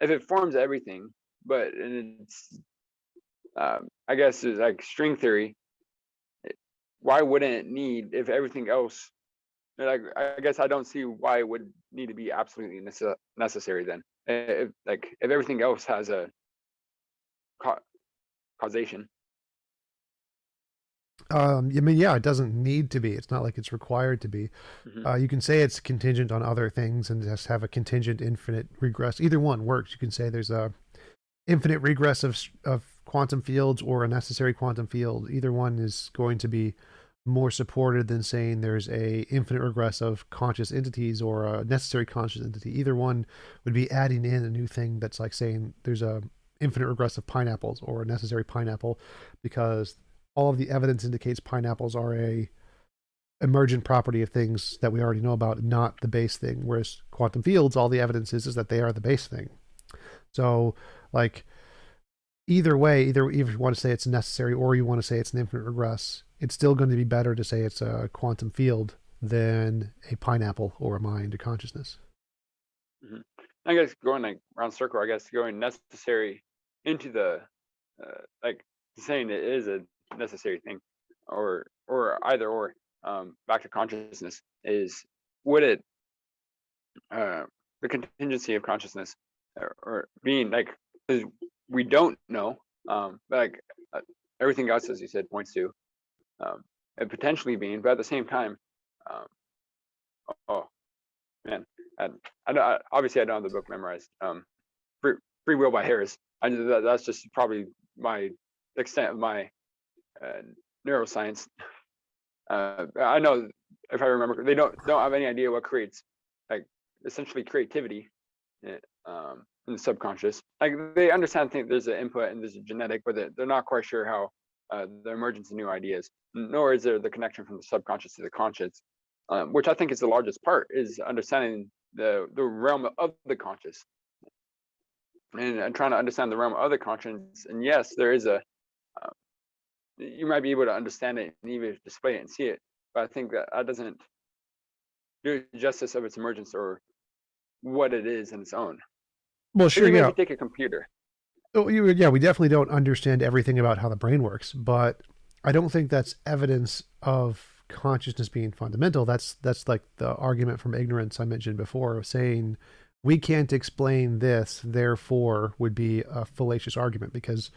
it forms everything, but and it's I guess it's like string theory. Why wouldn't it need if everything else? Like I guess I don't see why it would need to be absolutely necessary then. If everything else has a ca- causation. I mean, yeah, it doesn't need to be. It's not like it's required to be. Hmm. You can say it's contingent on other things and just have a contingent infinite regress. Either one works. You can say there's a infinite regress of quantum fields or a necessary quantum field. Either one is going to be more supported than saying there's a infinite regress of conscious entities or a necessary conscious entity. Either one would be adding in a new thing that's like saying there's a infinite regress of pineapples or a necessary pineapple because all of the evidence indicates pineapples are a emergent property of things that we already know about, not the base thing. Whereas quantum fields, all the evidence is that they are the base thing. So like either way, either if you want to say it's necessary or you want to say it's an infinite regress, it's still going to be better to say it's a quantum field than a pineapple or a mind or consciousness. Mhm. I guess going like round circle, I guess going necessary into the like saying it is a necessary thing, or either or. Back to consciousness is, would it the contingency of consciousness, or being like, 'cause we don't know, but like everything else, as you said, points to it potentially being, but at the same time, um, oh man, I, obviously I don't have the book memorized. Free, Free Will by Harris. That's just probably my extent of my uh, neuroscience. I know, if I remember, they don't have any idea what creates, like, essentially creativity in the subconscious. Like, they understand, think there's an input and there's a genetic, but they're not quite sure how the emergence of new ideas. Nor is there the connection from the subconscious to the conscious, which I think is the largest part, is understanding the realm of the conscious, and trying to understand the realm of the conscience. And yes, there is a you might be able to understand it and even display it and see it, but I think that doesn't do justice of its emergence or what it is in its own. Well, Because sure, even if yeah. you take a computer, Yeah, we definitely don't understand everything about how the brain works, but I don't think that's evidence of consciousness being fundamental. That's like the argument from ignorance I mentioned before, of saying we can't explain this, therefore would be a fallacious argument, because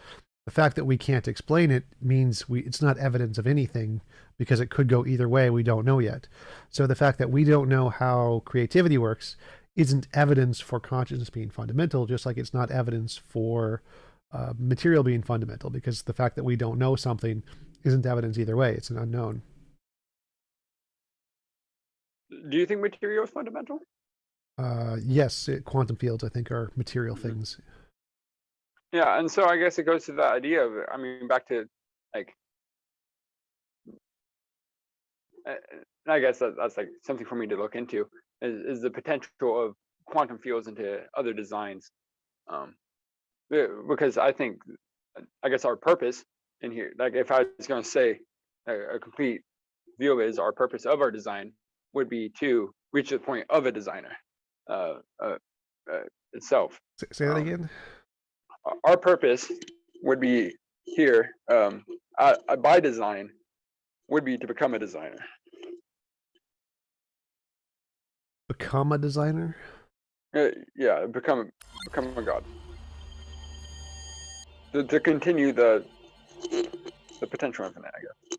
the fact that we can't explain it means it's not evidence of anything, because it could go either way. We don't know yet. So the fact that we don't know how creativity works isn't evidence for consciousness being fundamental, just like it's not evidence for material being fundamental, because the fact that we don't know something isn't evidence either way. It's an unknown. do you think material is fundamental? Yes, quantum fields, I think, are material Mhm. things. Yeah, and so I guess it goes to that idea of, I mean, back to like, I guess that's like something for me to look into, is the potential of quantum fields into other designs. Um, because I think, I guess our purpose in here, like if I was going to say a complete view is our purpose of our design would be to reach the point of a designer uh, uh, itself. Say that Um, again. our purpose would be here, by design, would be to become a designer. Become a designer. Yeah, become a god. To continue the potential infinite, I guess.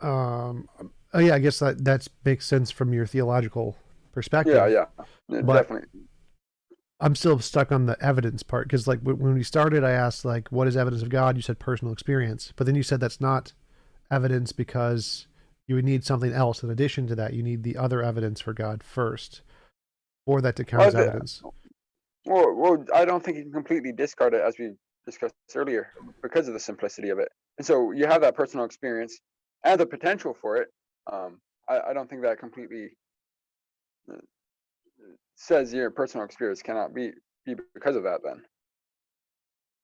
Um, oh yeah, I guess that makes sense from your theological Yeah, perspective, yeah, but definitely. I'm still stuck on the evidence part, because like when we started, I asked like, what is evidence of God? You said personal experience, but then you said that's not evidence, because you would need something else in addition to that. You need the other evidence for God first for that to count Well, as evidence. I don't think you can completely discard it, as we discussed earlier, because of the simplicity of it. And so you have that personal experience and the potential for it. I don't think that completely uh, says your personal experience cannot be because of that. Then.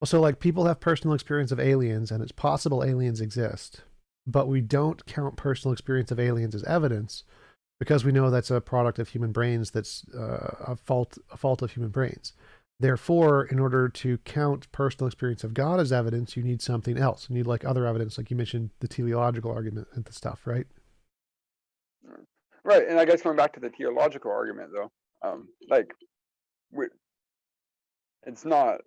So like people have personal experience of aliens, and it's possible aliens exist, but we don't count personal experience of aliens as evidence, because we know that's a product of human brains. That's a fault of human brains. Therefore, in order to count personal experience of God as evidence, you need something else. You need like other evidence, like you mentioned, the teleological argument and the stuff, right? Right, and I guess going back to the theological argument, though, like it's not.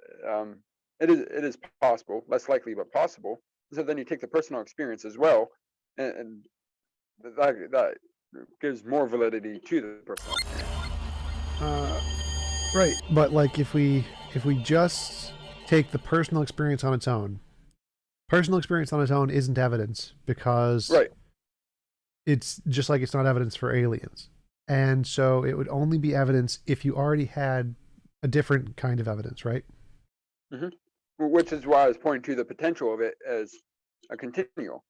It is possible, less likely, but possible. So then you take the personal experience as well, and that gives more validity to the personal experience. Uh, right, but like if we just take the personal experience on its own, personal experience on its own isn't evidence, because Right. it's just like it's not evidence for aliens. And so it would only be evidence if you already had a different kind of evidence, right? hmm Which is why I was pointing to the potential of it as a continual,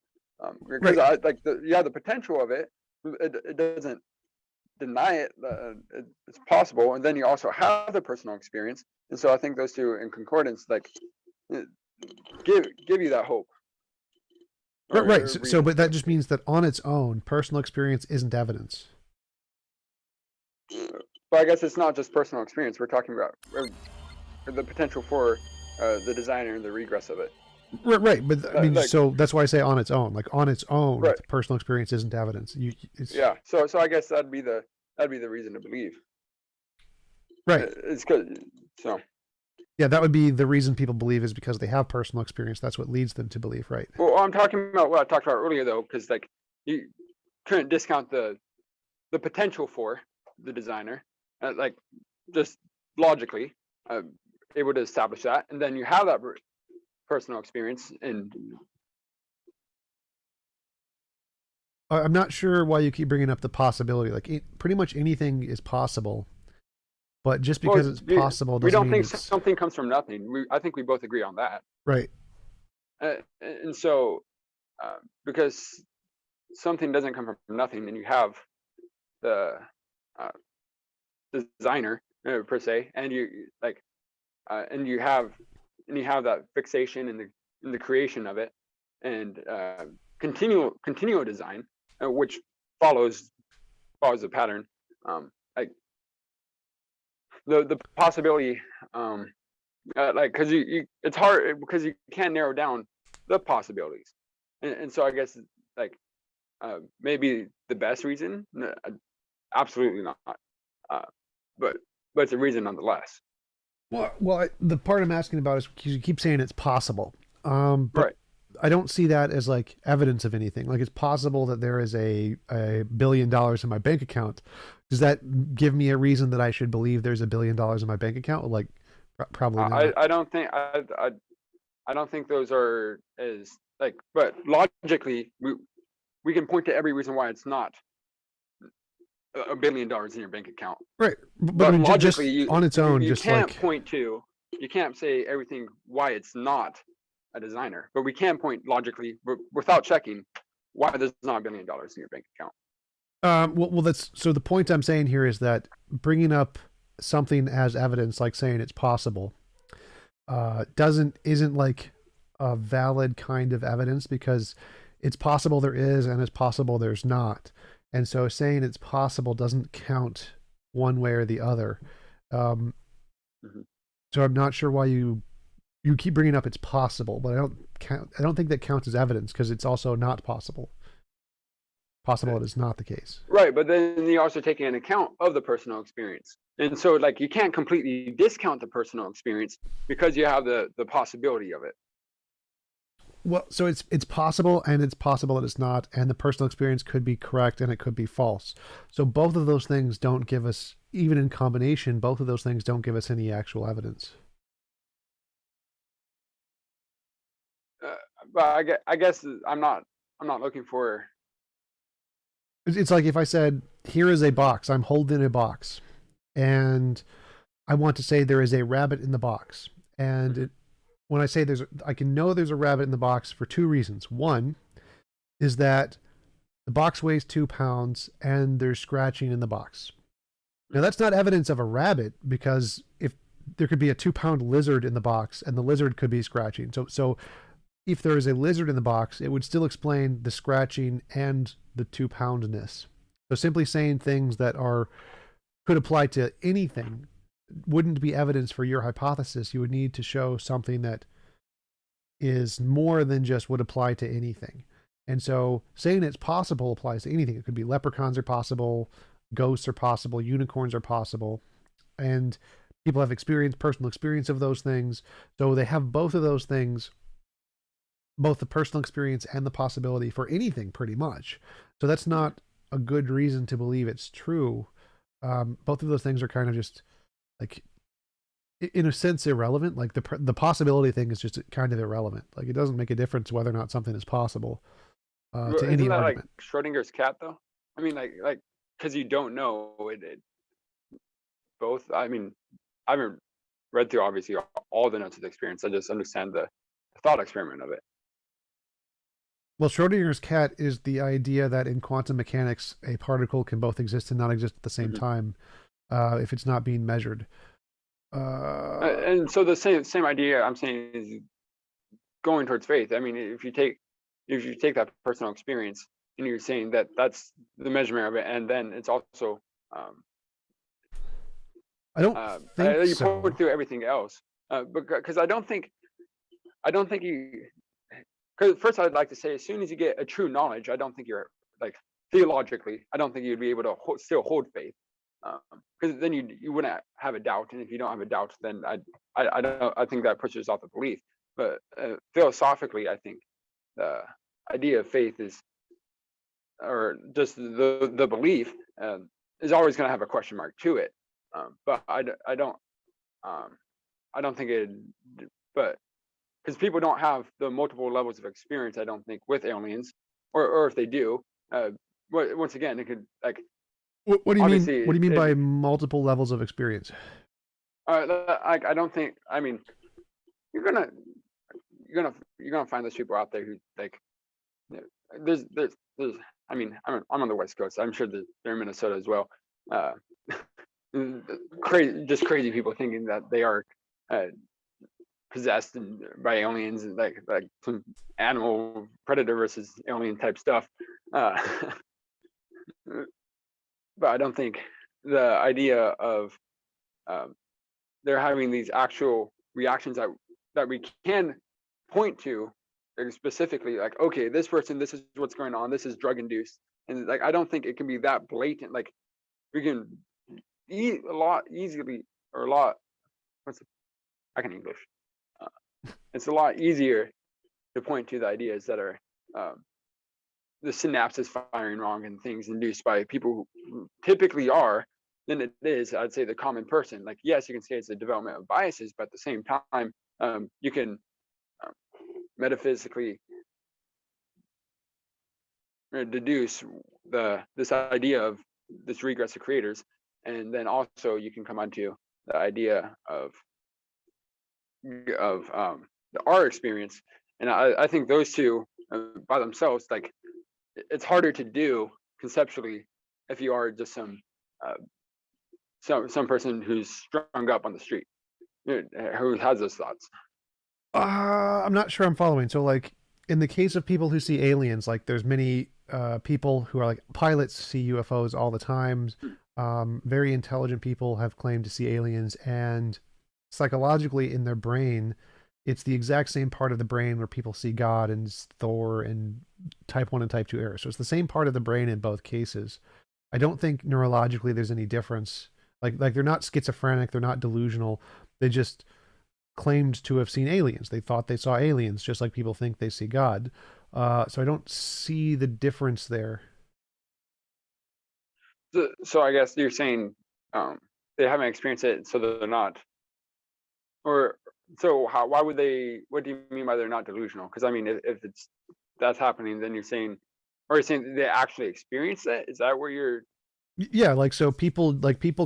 because Right. I like the potential of it. It doesn't deny it. It's possible, and then you also have the personal experience, and so I think those two in concordance, like give you that hope. Right. So, but that just means that on its own, personal experience isn't evidence. But I guess it's not just personal experience. We're talking about the potential for the designer and the regress of it. Right. But I mean, like, so that's why I say on its own. Like on its own, right. Personal experience isn't evidence. Yeah. So I guess that'd be the reason to believe. Right. It's good. So. Yeah, that would be the reason people believe is because they have personal experience. That's what leads them to believe, right? Well, I'm talking about what I talked about earlier, though, because like you couldn't discount the potential for the designer, like just logically able to establish that, and then you have that personal experience. And I'm not sure why you keep bringing up the possibility. Like pretty much anything is possible. But just because it's possible doesn't mean we don't think something comes from nothing. I think we both agree on that. Right. And so, because something doesn't come from nothing, and you have the designer per se, and you like, and you have that fixation in the creation of it, and continual design, which follows the pattern. Like. The possibility, like, because it's hard because you can't narrow down the possibilities, and so I guess like maybe the best reason, absolutely not, but it's a reason nonetheless. Well, the part I'm asking about is because you keep saying it's possible, but right. I don't see that as like evidence of anything. Like it's possible that there is a $1 billion in my bank account. Does that give me a reason that I should believe there's $1 billion in my bank account? Like probably not. I don't think I don't think those are as like, but logically we can point to every reason why it's not $1 billion in your bank account. Right, but I mean, logically, just on its own, you just can't like point to, you can't say everything why it's not a designer, but we can point logically without checking why there's not $1 billion in your bank account. Well, that's so. The point I'm saying here is that bringing up something as evidence, like saying it's possible, isn't like a valid kind of evidence because it's possible there is and it's possible there's not, and so saying it's possible doesn't count one way or the other. So I'm not sure why you keep bringing up it's possible, but I don't think that counts as evidence because it's also not possible. Possible it is not the case. Right, but then you also take an account of the personal experience. And so like you can't completely discount the personal experience because you have the possibility of it. Well, so it's possible and it's possible that it's not, and the personal experience could be correct and it could be false. So both of those things don't give us, even in combination, both of those things don't give us any actual evidence. But I guess I'm not looking for. It's like if I said, here is a box, I'm holding a box, and I want to say there is a rabbit in the box. And when I say I can know there's a rabbit in the box for two reasons. One is that the box weighs 2 pounds and there's scratching in the box. Now that's not evidence of a rabbit because if there could be a 2-pound lizard in the box and the lizard could be scratching. So if there is a lizard in the box, it would still explain the scratching and the 2-poundness. So simply saying things that could apply to anything wouldn't be evidence for your hypothesis. You would need to show something that is more than just would apply to anything. And so saying it's possible applies to anything. It could be leprechauns are possible, ghosts are possible, unicorns are possible, and people have personal experience of those things. So they have both of those things, both the personal experience and the possibility for anything pretty much. So that's not a good reason to believe it's true. Both of those things are kind of just like, in a sense, irrelevant. Like the possibility thing is just kind of irrelevant. Like it doesn't make a difference whether or not something is possible to any argument. Like Schrodinger's cat though? I mean, like because you don't know it. Both. I mean, I haven't read through obviously all the notes of the experience. I just understand the thought experiment of it. Well, Schrodinger's cat is the idea that in quantum mechanics, a particle can both exist and not exist at the same time if it's not being measured. And so the same idea I'm saying is going towards faith. I mean, if you take that personal experience and you're saying that that's the measurement of it, and then it's also I don't think you put so. through everything else, because I don't think you. Because first, I'd like to say, as soon as you get a true knowledge, I don't think you're like theologically, I don't think you'd be able to still hold faith, because then you wouldn't have a doubt, and if you don't have a doubt, then I don't I think that pushes off the belief. But philosophically, I think the idea of faith is, or just the belief, is always going to have a question mark to it. But I don't think it, but because people don't have the multiple levels of experience, I don't think, with aliens, or if they do, once again, it could, like, What do you mean? obviously What do you mean by multiple levels of experience? I don't think. I mean, you're gonna find those people out there who, like, you know, there's I mean, I'm on the West Coast. I'm sure that they're in Minnesota as well. Uh, crazy people thinking that they are possessed by aliens, and like some animal predator versus alien type stuff. Uh, but I don't think the idea of they're having these actual reactions that we can point to, like, specifically, like, okay, this person, this is what's going on, this is drug induced, and like, I don't think it can be that blatant. Like, we can a lot easily, or a lot, I can English. It's a lot easier to point to the ideas that are the synapses firing wrong and things induced by people who typically are, than it is, I'd say, the common person. Like, yes, you can say it's a development of biases, but at the same time, you can metaphysically deduce this idea of this regress of creators, and then also you can come onto the idea of our experience. And I think those two by themselves, like, it's harder to do conceptually if you are just some person who's strung up on the street, who has those thoughts. I'm not sure I'm following. So, like, in the case of people who see aliens, like, there's many people who are like pilots see UFOs all the time. Very intelligent people have claimed to see aliens, and psychologically in their brain, it's the exact same part of the brain where people see God and Thor and type 1 and type 2 errors. So it's the same part of the brain in both cases. I don't think neurologically there's any difference. Like they're not schizophrenic, they're not delusional. They just claimed to have seen aliens. They thought they saw aliens, just like people think they see God. So I don't see the difference there. So I guess you're saying they haven't experienced it, so they're not. Or so how? Why would they? What do you mean by they're not delusional? Because I mean, if that's happening, then you're saying, or you're saying they actually experience it. Is that where you're? Yeah, like, so people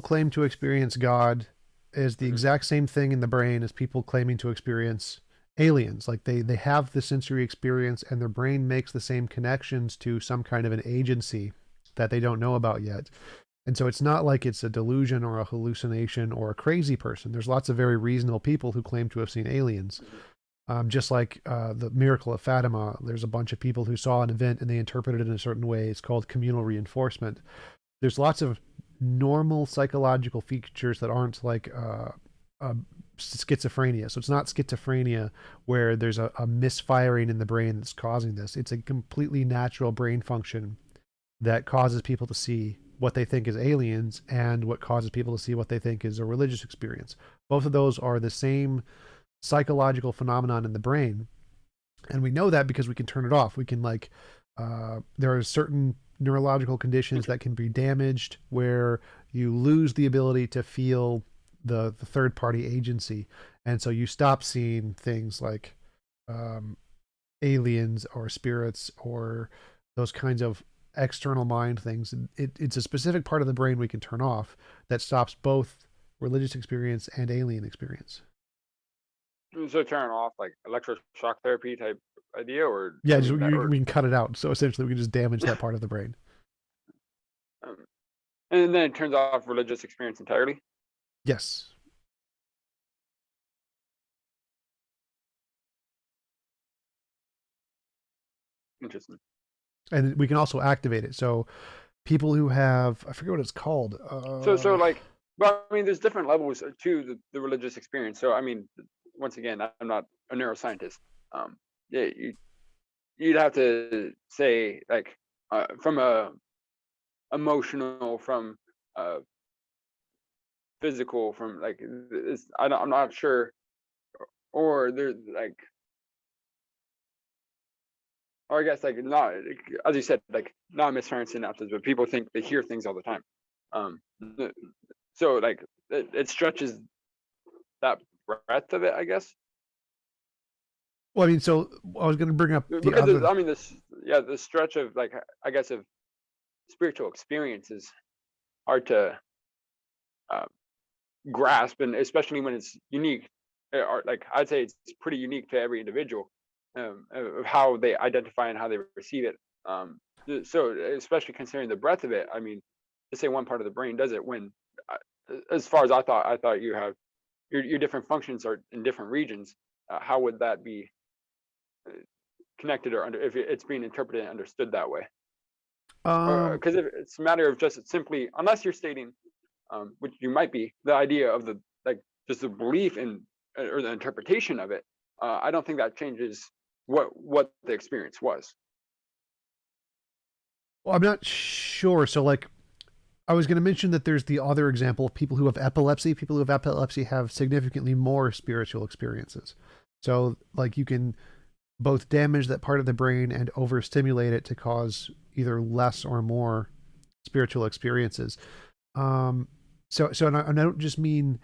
claim to experience God is the Mhm. exact same thing in the brain as people claiming to experience aliens. Like, they have the sensory experience, and their brain makes the same connections to some kind of an agency that they don't know about yet. And so it's not like it's a delusion or a hallucination or a crazy person. There's lots of very reasonable people who claim to have seen aliens. Just like the miracle of Fatima, there's a bunch of people who saw an event and they interpreted it in a certain way. It's called communal reinforcement. There's lots of normal psychological features that aren't like schizophrenia. So it's not schizophrenia where there's a misfiring in the brain that's causing this. It's a completely natural brain function that causes people to see what they think is aliens, and what causes people to see what they think is a religious experience. Both of those are the same psychological phenomenon in the brain. And we know that because we can turn it off. We can, like, there are certain neurological conditions that can be damaged where you lose the ability to feel the third party agency. And so you stop seeing things like aliens or spirits or those kinds of external mind things. It's a specific part of the brain we can turn off that stops both religious experience and alien experience. So turn off, like electroshock therapy type idea, or Yeah, I just, mean that, or we can cut it out. So essentially, we can just damage that part of the brain. um, and then it turns off religious experience entirely. Yes. Interesting. And we can also activate it. So people who have, I forget what it's called. So like, well, I mean, there's different levels to the religious experience. So I mean, once again, I'm not a neuroscientist. Yeah, you'd have to say like from a emotional, from physical, from like it's, I'm not sure, or there's like, or I guess like not, as you said, like not misfiring synapses, but people think they hear things all the time. Um, so like it stretches that breadth of it, I guess. Well, I mean, so I was going to bring up the Because other. I mean, this, yeah, the stretch of like, I guess, of spiritual experience is hard to uh, grasp, and especially when it's unique, or like I'd say it's pretty unique to every individual, of how they identify and how they receive it. So especially considering the breadth of it, I mean, to say one part of the brain does it when, as far as I thought you have your different functions are in different regions. How would that be connected, or under, if it's being interpreted and understood that way? Um, Because if it's a matter of just simply, unless you're stating, which you might be, the idea of the, like, just the belief in, or the interpretation of it, I don't think that changes what the experience was. well, I'm not sure. So, like, I was going to mention that there's the other example of people who have epilepsy. People who have epilepsy have significantly more spiritual experiences. So, like, you can both damage that part of the brain and overstimulate it to cause either less or more spiritual experiences. Um, and I don't just mean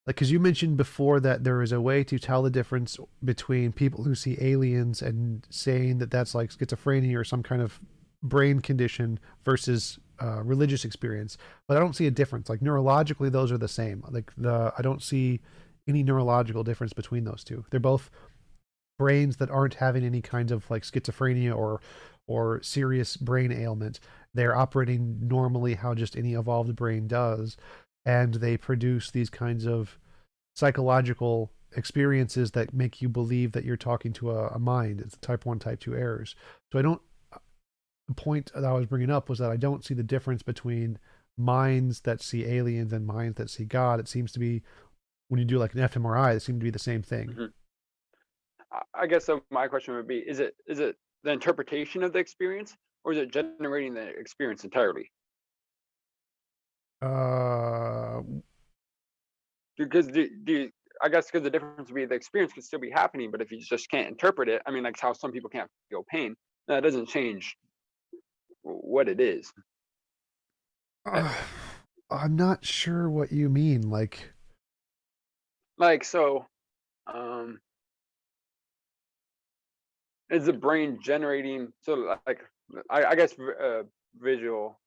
like, because you mentioned before that there is a way to tell the difference between people who see aliens and saying that that's like schizophrenia or some kind of brain condition versus religious experience. But I don't see a difference. Like neurologically, those are the same. Like I don't see any neurological difference between those two. They're both brains that aren't having any kinds of like schizophrenia or serious brain ailment. They're operating normally how just any evolved brain does, and they produce these kinds of psychological experiences that make you believe that you're talking to a mind. It's type 1, type 2 errors. So I don't, the point that I was bringing up was that I don't see the difference between minds that see aliens and minds that see God. It seems to be, when you do like an fMRI, it seems to be the same thing. Mhm. I guess so. My question would be: is it the interpretation of the experience, or is it generating the experience entirely? Uh, Because I guess because the difference would be the experience could still be happening, but if you just can't interpret it, I mean, like how some people can't feel pain, that doesn't change what it is. Uh, uh, I'm not sure what you mean. Like, Like so, um, is the brain generating? So like, I guess visual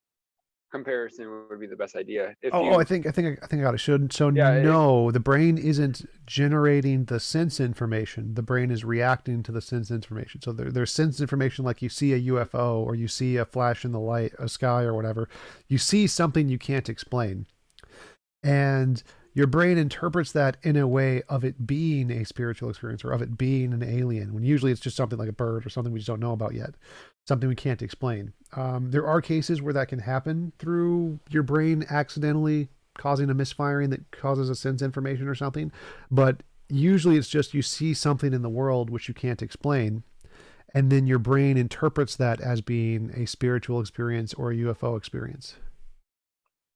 comparison would be the best idea. If oh, you, I think I got it. So yeah, no, the brain isn't generating the sense information. The brain is reacting to the sense information. So there's sense information like you see a UFO or you see a flash in the light, a sky or whatever. You see something you can't explain, and your brain interprets that in a way of it being a spiritual experience or of it being an alien, when usually it's just something like a bird or something we just don't know about yet, something we can't explain. There are cases where that can happen through your brain accidentally causing a misfiring that causes a sense information or something, but usually it's just you see something in the world which you can't explain, and then your brain interprets that as being a spiritual experience or a UFO experience.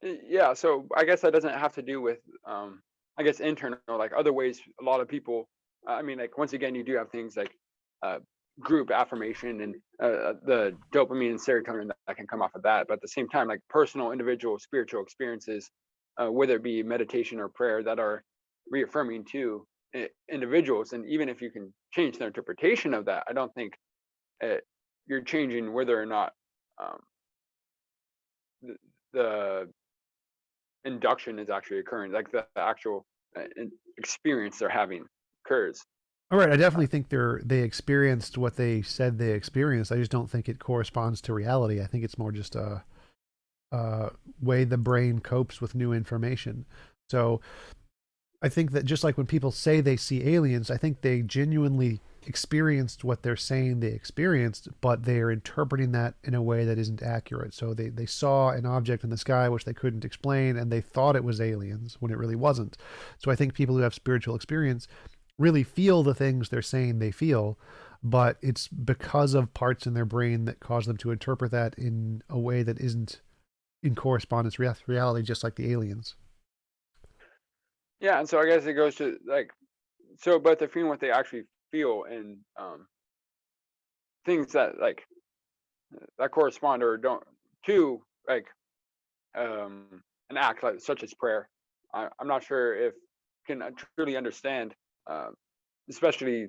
yeah. So I guess that doesn't have to do with, I guess, internal, like other ways. A lot of people. I mean, like once again, you do have things like uh, group affirmation and the dopamine and serotonin that can come off of that. But at the same time, like personal, individual, spiritual experiences, whether it be meditation or prayer, that are reaffirming to individuals. And even if you can change their interpretation of that, I don't think uh, you're changing whether or not um, the, the induction is actually occurring, like the actual experience they're having occurs. All right, I Uh, definitely think they experienced what they said they experienced. I just don't think it corresponds to reality. I think it's more just a way the brain copes with new information. So I think that just like when people say they see aliens, I think they genuinely experienced what they're saying they experienced, but they are interpreting that in a way that isn't accurate. So they saw an object in the sky which they couldn't explain, and they thought it was aliens when it really wasn't. So I think people who have spiritual experience really feel the things they're saying they feel, but it's because of parts in their brain that cause them to interpret that in a way that isn't in correspondence with reality, just like the aliens. Yeah, and so I guess it goes to like, so but they're feeling what they actually feel, and things that like that correspond or don't to like an act like such as prayer. I'm not sure if can truly understand, uh, especially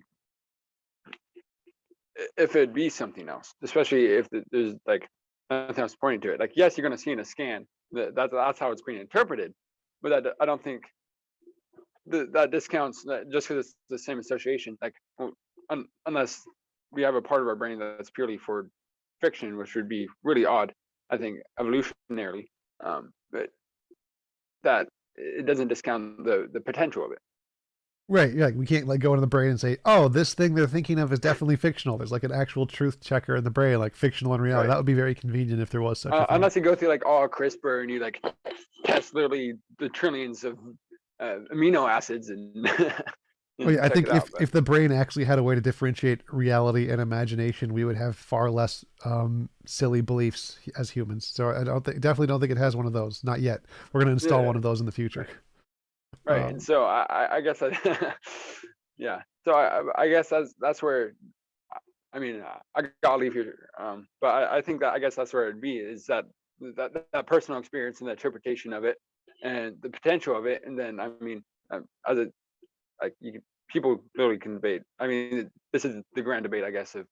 if it'd be something else, especially if there's like nothing else pointing to it. Like, yes, you're going to see in a scan that's how it's being interpreted, but I don't think that discounts that just because it's the same association. Like, unless we have a part of our brain that's purely for fiction, which would be really odd, I think, evolutionarily. But that it doesn't discount the potential of it. Right, yeah, we can't like go into the brain and say, "Oh, this thing they're thinking of is definitely fictional." There's like an actual truth checker in the brain, like fictional and reality. Right. That would be very convenient if there was such a thing. Unless you go through like all CRISPR and you like test literally the trillions of amino acids and. Oh yeah, I think if the brain actually had a way to differentiate reality and imagination, we would have far less silly beliefs as humans. So I definitely don't think it has one of those. Not yet. We're going to install one of those in the future. Right, and so I guess yeah. So I guess that's where, I mean, I gotta leave here. But I think that I guess that's where it'd be, is that personal experience and the interpretation of it and the potential of it, and then I mean, as a like people literally can debate. I mean, this is the grand debate, I guess, of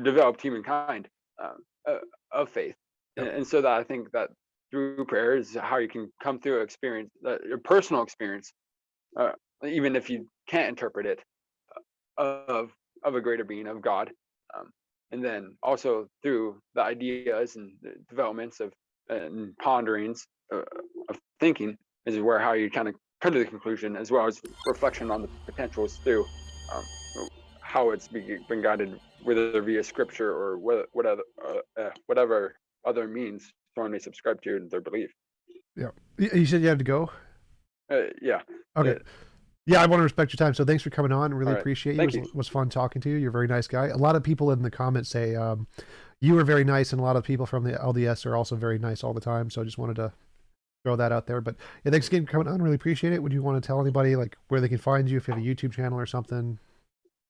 developed humankind, of faith, and so that I think that through prayer is how you can come through experience, your personal experience, even if you can't interpret it, of a greater being, of God, and then also through the ideas and the developments of and ponderings of thinking is where how you kind of come to the conclusion, as well as reflection on the potentials through how it's been guided, whether via scripture or whatever other means someone may subscribe to in their belief. Yeah. You said you had to go? Yeah. Okay. Yeah, I want to respect your time. So thanks for coming on. Really appreciate you. Thank you. It was fun talking to you. You're a very nice guy. A lot of people in the comments say you were very nice, and a lot of people from the LDS are also very nice all the time. So I just wanted to throw that out there. But yeah, thanks again for coming on. Really appreciate it. Would you want to tell anybody like where they can find you if you have a YouTube channel or something?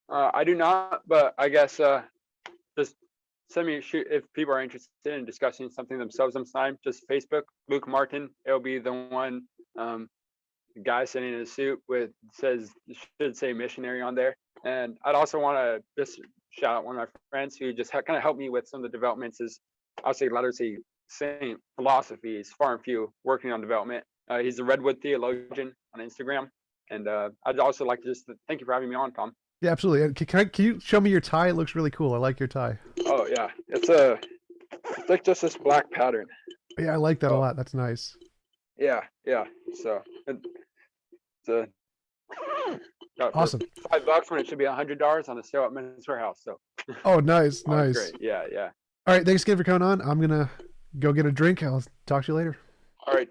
I do not, but I guess just send me if people are interested in discussing something themselves sometime. Just Facebook, Luke Martin. It'll be the one guy sitting in a suit with should say missionary on there. And I'd also want to just shout out one of my friends who just kind of helped me with some of the developments. Is I'll say Latter-day Saint philosophy is far and few working on development. He's a Redwood theologian on Instagram, and I'd also like to just thank you for having me on, Tom. Yeah, absolutely. Can you show me your tie? It looks really cool. I like your tie. Oh yeah, it's like just this black pattern. Yeah, I like that a lot. That's nice. Yeah. So it's awesome. $5 when it should be $100 on the sale at Men's Warehouse. So. Oh, nice. Great. Yeah. All right, thanks again for coming on. I'm gonna go get a drink. I'll talk to you later.